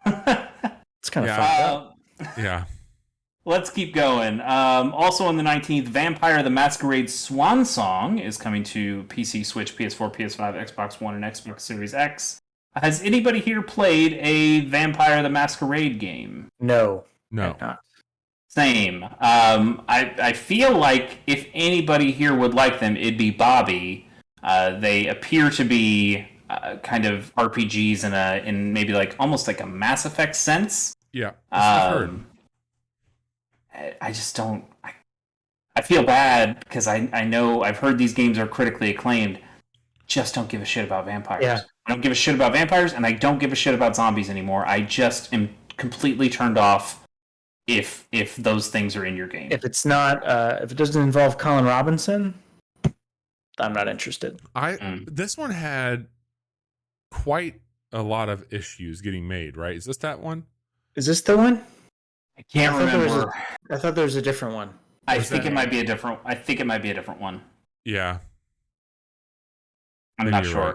It's kind of fucked up. Yeah. let's keep going. Also on the 19th, Vampire the Masquerade Swan Song is coming to PC, Switch, PS4, PS5, Xbox One, and Xbox Series X. Has anybody here played a Vampire the Masquerade game? No. No. Not. Same. I feel like if anybody here would like them, it'd be Bobby. They appear to be kind of RPGs in maybe like almost like a Mass Effect sense. Yeah. I've heard. I just don't. I feel bad because I know I've heard these games are critically acclaimed. Just don't give a shit about vampires. Yeah. I don't give a shit about vampires, and I don't give a shit about zombies anymore. I just am completely turned off if those things are in your game. If it's not, if it doesn't involve Colin Robinson, I'm not interested. This one had quite a lot of issues getting made, right? Is this that one? Is this the one? I can't remember. I thought there was a different one. I think it might be a different one. Yeah. I'm not sure. Right.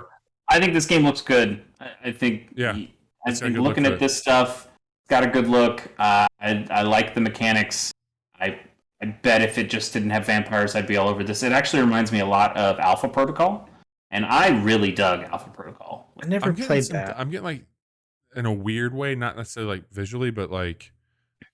I think this game looks good. I think. Yeah. I think looking at this stuff, it's got a good look. I like the mechanics. I bet if it just didn't have vampires, I'd be all over this. It actually reminds me a lot of Alpha Protocol, and I really dug Alpha Protocol. I never played that. I'm getting like, in a weird way, not necessarily like visually, but like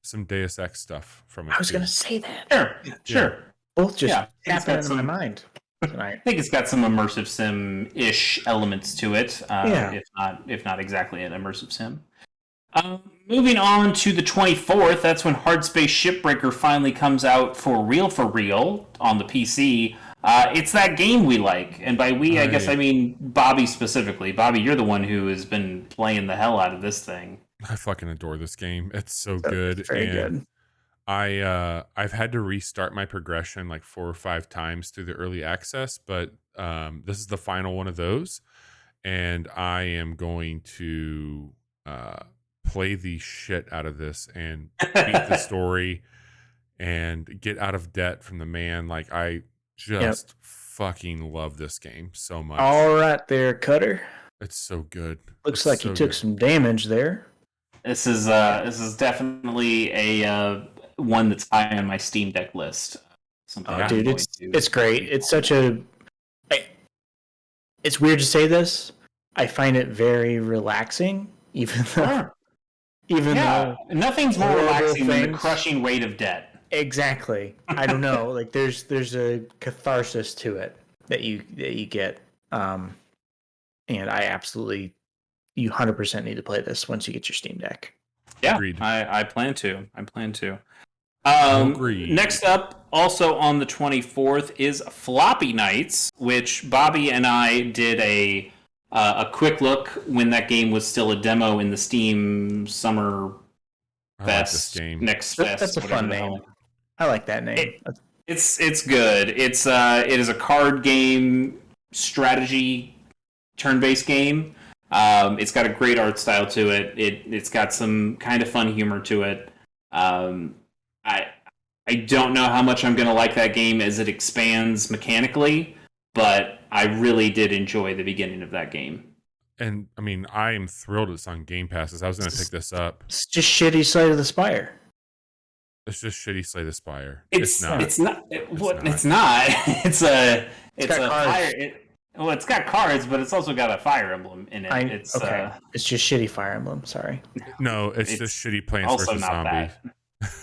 some Deus Ex stuff from it. I was going to say that. Sure. Both just happened into my mind tonight. I think it's got some immersive sim-ish elements to it. If not exactly an immersive sim. Moving on to the 24th, that's when Hardspace Shipbreaker finally comes out for real on the PC. It's that game we like, and by we, I guess I mean Bobby specifically. Bobby, you're the one who has been playing the hell out of this thing. I fucking adore this game. It's so good. Very good. I've had to restart my progression like 4 or 5 times through the early access, but this is the final one of those, and I am going to play the shit out of this and beat the story and get out of debt from the man. Like, I just fucking love this game so much. All right there, Cutter. It's so good. Looks like you took some damage there. This is definitely a one that's high on my Steam Deck list. Dude, it's great. It's such a. It's weird to say this. I find it very relaxing, even though nothing's more relaxing than the crushing weight of debt. Exactly. I don't know. Like there's a catharsis to it that you get. And I absolutely, you 100% need to play this once you get your Steam Deck. Yeah, agreed. I plan to. Agreed. Next up, also on the 24th, is Floppy Nights, which Bobby and I did a quick look when that game was still a demo in the Steam Summer Fest. Like game. Next Fest. That's a fun name. I like that name. It's good. It is a card game strategy turn-based game. It's got a great art style to it. It's got some kind of fun humor to it. I don't know how much I'm going to like that game as it expands mechanically, but I really did enjoy the beginning of that game. And I mean, I am thrilled it's on Game Pass. I was going to pick this up. It's just shitty Slay of the Spire. It's just shitty Slay the Spire. It's not. It's got cards, but it's also got a Fire Emblem in it. It's just shitty Fire Emblem. Sorry. No, it's just shitty Plants vs. Zombies.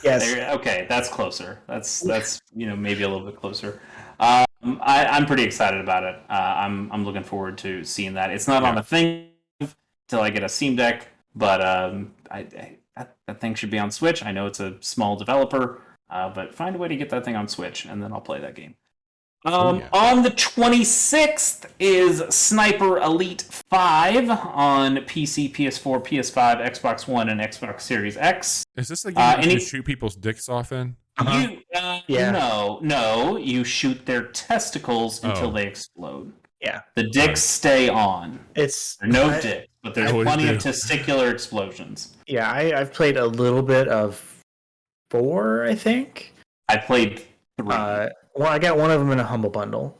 Yes. Okay, that's closer. That's maybe a little bit closer. I'm pretty excited about it. I'm looking forward to seeing that. It's not on the thing till I get a Steam Deck, but that thing should be on Switch. I know it's a small developer, but find a way to get that thing on Switch, and then I'll play that game. On the 26th is Sniper Elite 5 on PC, PS4, PS5, Xbox One, and Xbox Series X. Is this the game you shoot people's dicks off in? No, you shoot their testicles until they explode. Yeah. The dicks stay on. There's no dick, but there's plenty of testicular explosions. Yeah, I've played a little bit of 4, I think. I played 3. Well, I got one of them in a Humble Bundle,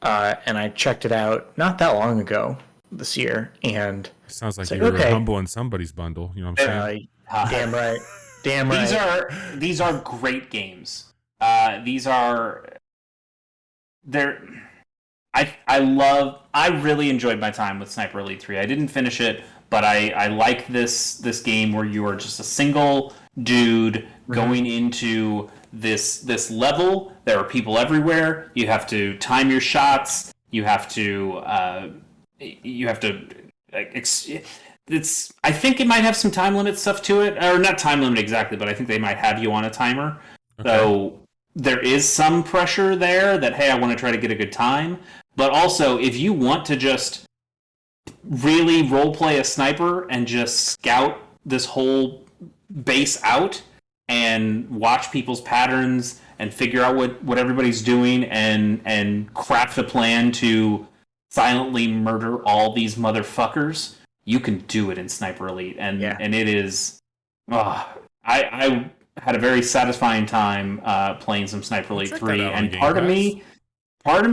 and I checked it out not that long ago this year. And sounds like you were humble in somebody's bundle. You know what I'm saying? Damn right. Damn right. These are great games. I really enjoyed my time with Sniper Elite 3. I didn't finish it, but I like this game where you are just a single dude going into this level. There are people everywhere. You have to time your shots. You have to it's. I think it might have some time limit stuff to it, or not time limit exactly, but I think they might have you on a timer. Okay. So there is some pressure there that, hey, I want to try to get a good time. But also, if you want to just really roleplay a sniper and just scout this whole base out and watch people's patterns and figure out what everybody's doing and craft a plan to silently murder all these motherfuckers, you can do it in Sniper Elite. And it is... I had a very satisfying time playing some Sniper Elite 3, and part of me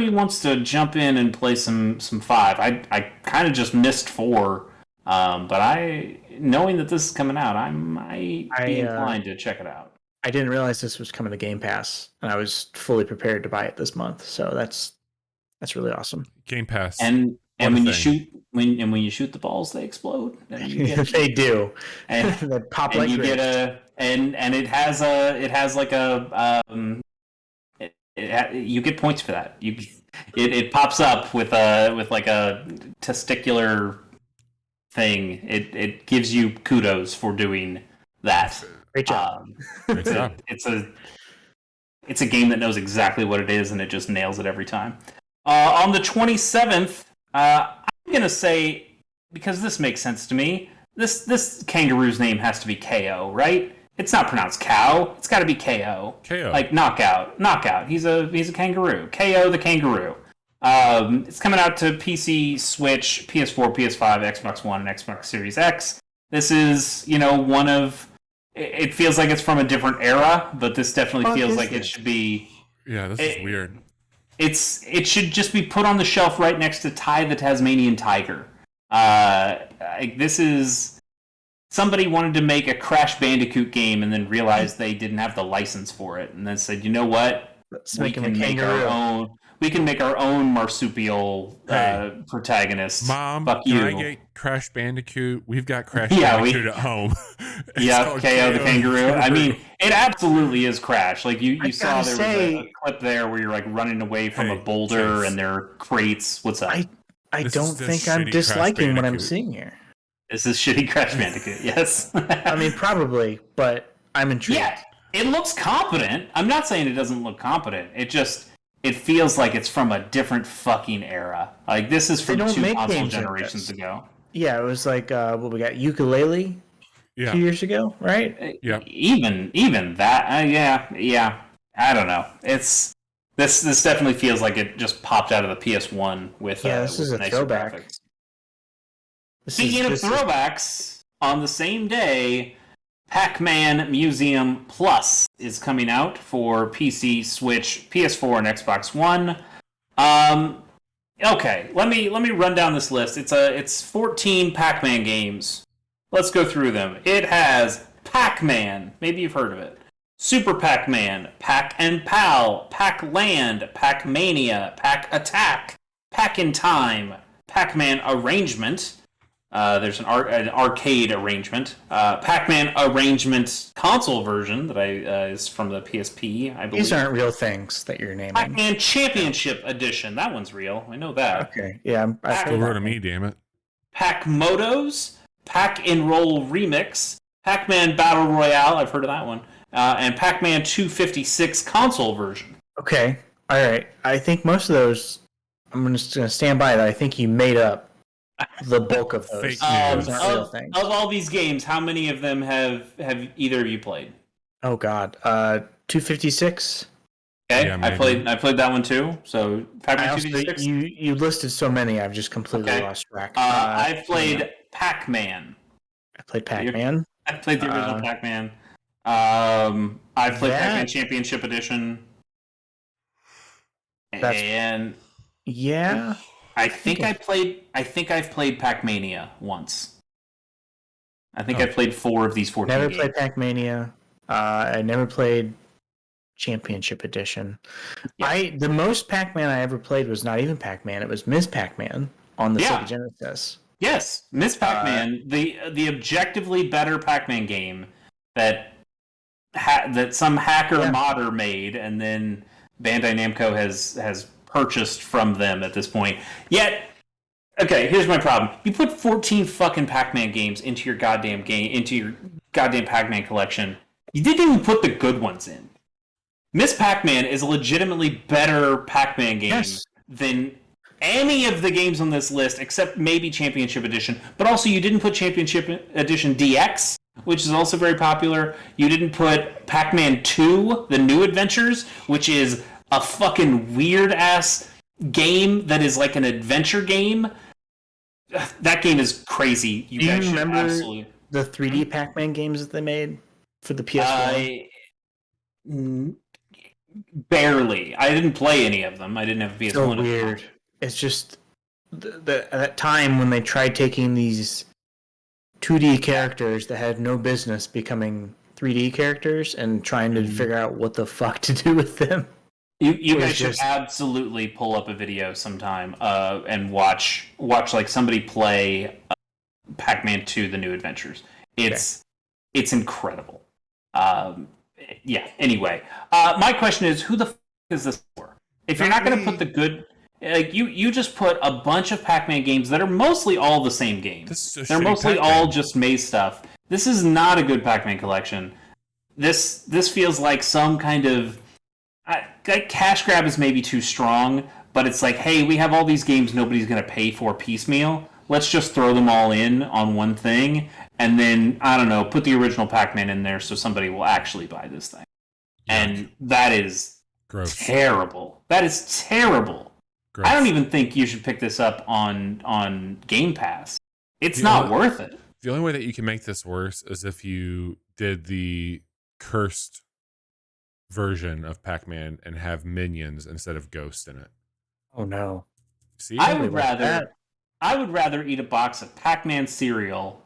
wants to jump in and play some 5. I kind of just missed 4, but knowing that this is coming out, I might be inclined to check it out. I didn't realize this was coming to Game Pass, and I was fully prepared to buy it this month. So that's really awesome. Game Pass, and when you shoot you shoot the balls, they explode. They do, and they pop and like you grapes. get it has like a you get points for that. It pops up with like a testicular thing. It gives you kudos for doing that. Great job. It's a game that knows exactly what it is, and it just nails it every time. On the 27th, I'm gonna say, because this makes sense to me, this kangaroo's name has to be KO, right? It's not pronounced cow. It's got to be KO. KO. Like knockout. He's a kangaroo. KO the kangaroo. It's coming out to PC, Switch, PS4, PS5, Xbox One, and Xbox Series X. This is, one of... It feels like it's from a different era, but this definitely feels like it should be... Yeah, this is weird. It should just be put on the shelf right next to Ty the Tasmanian Tiger. This is... Somebody wanted to make a Crash Bandicoot game and then realized they didn't have the license for it, and then said, "You know what? We can make our own marsupial protagonist." Mom, fuck can you. I get Crash Bandicoot? We've got Crash Bandicoot at home. Yeah, KO the kangaroo. I mean, it absolutely is Crash. Like you saw there was a clip there where you're like running away from a boulder and there are crates. What's up? I don't think I'm disliking what I'm seeing here. This is shitty Crash Bandicoot, yes. I mean, probably, but I'm intrigued. Yeah, it looks competent. I'm not saying it doesn't look competent. It feels like it's from a different fucking era. Like, this is from 2 console generations ago. Yeah, it was like, what we got, Ukulele 2 years ago, right? Yeah. Even that, yeah. I don't know. This definitely feels like it just popped out of the PS1 with this is a nicer throwback. graphics. Speaking of throwbacks, on the same day, Pac-Man Museum Plus is coming out for PC, Switch, PS4, and Xbox One. Okay, let me run down this list. It's 14 Pac-Man games. Let's go through them. It has Pac-Man. Maybe you've heard of it. Super Pac-Man, Pac and Pal, Pac-Land, Pac-Mania, Pac-Attack, Pac-in-Time, Pac-Man Arrangement. There's an arcade arrangement. Pac-Man Arrangement console version that is from the PSP, I believe. These aren't real things that you're naming. Pac-Man Championship Edition. That one's real. I know that. Okay. Yeah. Still heard of me, damn it. Pac-Motos, Pac-Enroll Remix, Pac-Man Battle Royale. I've heard of that one. And Pac-Man 256 console version. Okay. All right. I think most of those, I'm just going to stand by that. I think you made up the bulk of those. Fake news. Of all these games, how many of them have either of you played? Oh God, 256. Okay, yeah, I played that one too. So Pac-Man 256. You listed so many, I've just completely lost track. I've played Pac-Man. I played Pac-Man. I played the original Pac-Man. I played Pac-Man Championship Edition. And yeah. I think I've played Pac-Mania once. I think I played 4 of these 14 Never games. played Pac-Mania. I never played Championship Edition. Yeah. The most Pac-Man I ever played was not even Pac-Man. It was Ms. Pac-Man on the Yeah. Sega Genesis. Yes, Miss Pac-Man, the objectively better Pac-Man game that that some hacker modder made, and then Bandai Namco has purchased from them at this point. Yet, okay, here's my problem: you put 14 fucking Pac-Man games into your goddamn Pac-Man collection. You didn't even put the good ones in. Miss Pac-Man is a legitimately better Pac-Man game than any of the games on this list, except maybe Championship Edition. But also, you didn't put Championship Edition DX, which is also very popular. You didn't put Pac-Man 2, The New Adventures, which is a fucking weird-ass game that is like an adventure game. That game is crazy. Do you remember the 3D Pac-Man games that they made for the PS1? Barely. I didn't play any of them. I didn't have a PS1. So weird. It's just at that time when they tried taking these 2D characters that had no business becoming 3D characters and trying to figure out what the fuck to do with them. You guys should absolutely pull up a video sometime and watch like somebody play Pac-Man 2: The New Adventures. It's incredible. Yeah. Anyway, my question is, who the fuck is this for? If you're not going to put the good, like you just put a bunch of Pac-Man games that are mostly all the same games. They're mostly all just maze stuff. This is not a good Pac-Man collection. This feels like some kind of cash grab is maybe too strong, but it's like, hey, we have all these games nobody's going to pay for piecemeal. Let's just throw them all in on one thing, and then, I don't know, put the original Pac-Man in there so somebody will actually buy this thing. And that is terrible. That is terrible. Gross. I don't even think you should pick this up on Game Pass. It's not worth it. The only way that you can make this worse is if you did the cursed version of Pac-Man and have minions instead of ghosts in it. Oh no. See? I would rather eat a box of Pac-Man cereal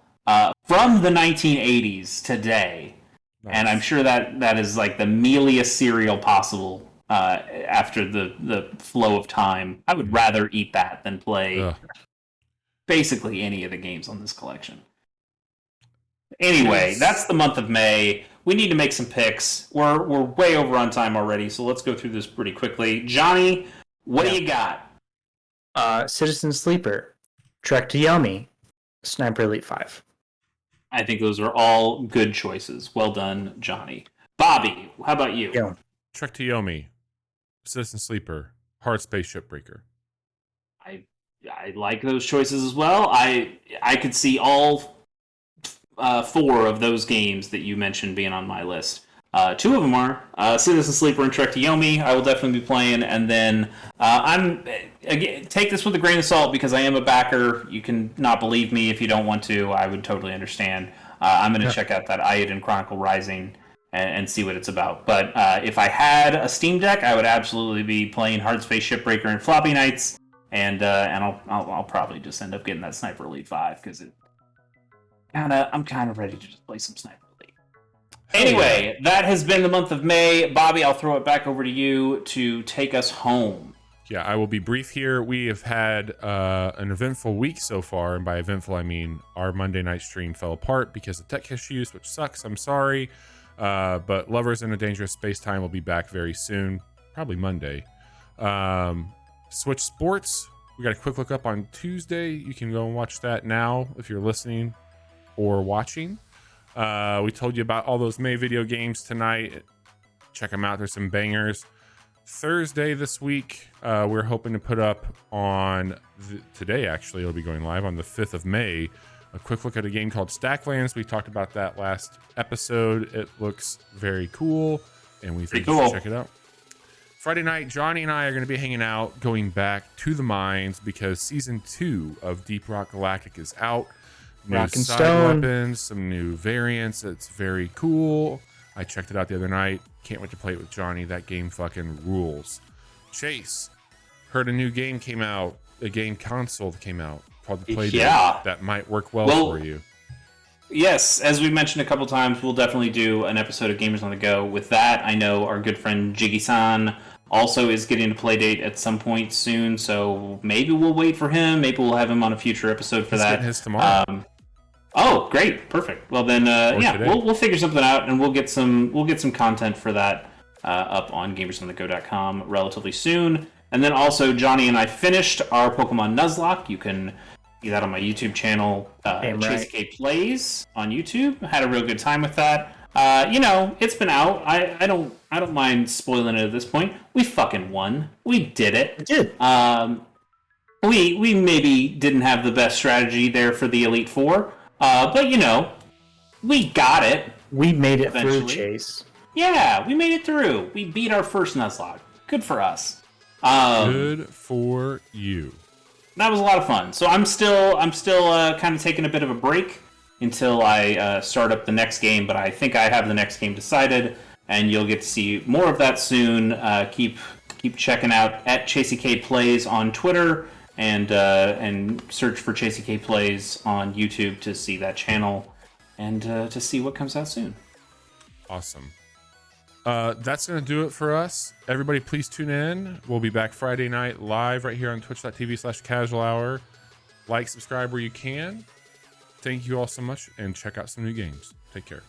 from the 1980s today. Nice. And I'm sure that is like the mealiest cereal possible after the flow of time. I would rather eat that than play basically any of the games on this collection. Anyway, that's the month of May. We need to make some picks. We're way over on time already, so let's go through this pretty quickly. Johnny, what do you got? Citizen Sleeper, Trek to Yomi, Sniper Elite 5. I think those are all good choices. Well done, Johnny. Bobby, how about you? Yeah. Trek to Yomi, Citizen Sleeper, Hard Space Shipbreaker. I like those choices as well. I could see all 4 of those games that you mentioned being on my list. 2 of them are Citizen Sleeper and Trek to Yomi. I will definitely be playing, and then take this with a grain of salt because I am a backer. You can not believe me if you don't want to. I would totally understand. I'm going to check out that Iodine Chronicle Rising and see what it's about. But if I had a Steam Deck, I would absolutely be playing Hard Space Shipbreaker and Floppy Nights, and I'll probably just end up getting that Sniper Elite 5 because I'm kind of ready to just play some Sniper. Anyway, that has been the month of May. Bobby, I'll throw it back over to you to take us home. Yeah, I will be brief here. We have had an eventful week so far, and by eventful, I mean our Monday night stream fell apart because of tech issues, which sucks. I'm sorry. But Lovers in a Dangerous Space-Time will be back very soon, probably Monday. Switch Sports, we got a quick look up on Tuesday. You can go and watch that now if you're listening or watching. We told you about all those May video games tonight. Check them out. There's some bangers. Thursday this week, we're hoping to put up on today, actually, it'll be going live on the 5th of May. A quick look at a game called Stacklands. We talked about that last episode. It looks very cool, and we think you should check it out. Friday night, Johnny and I are going to be hanging out, going back to the mines because Season 2 of Deep Rock Galactic is out. New side weapons, some new variants. It's very cool. I checked it out the other night. Can't wait to play it with Johnny. That game fucking rules. Chase, heard a new game came out. A game console came out called the Playdates. That might work well for you. Yes, as we mentioned a couple times, we'll definitely do an episode of Gamers on the Go. With that, I know our good friend Jiggy-san also is getting a Playdate at some point soon, so maybe we'll wait for him. Maybe we'll have him on a future episode for He's that. getting his tomorrow. Oh, great, perfect. Well then, we'll figure something out, and we'll get some content for that up on GamersOnTheGo.com relatively soon. And then also, Johnny and I finished our Pokemon Nuzlocke. You can see that on my YouTube channel, Chase K Plays on YouTube. Had a real good time with that. It's been out. I don't mind spoiling it at this point. We fucking won. We did it. We did. We maybe didn't have the best strategy there for the Elite Four, but we got it. We made it eventually. through, Chase. Yeah, we made it through. We beat our first Nuzlocke. Good for us. Good for you. That was a lot of fun. So I'm still kind of taking a bit of a break until I start up the next game, but I think I have the next game decided, and you'll get to see more of that soon. Keep checking out at Chasey K Plays on Twitter, and search for Chasey K Plays on YouTube to see that channel and to see what comes out soon. Awesome. That's going to do it for us. Everybody, please tune in. We'll be back Friday night live right here on twitch.tv/casual hour. Like, subscribe where you can. Thank you all so much, and check out some new games. Take care.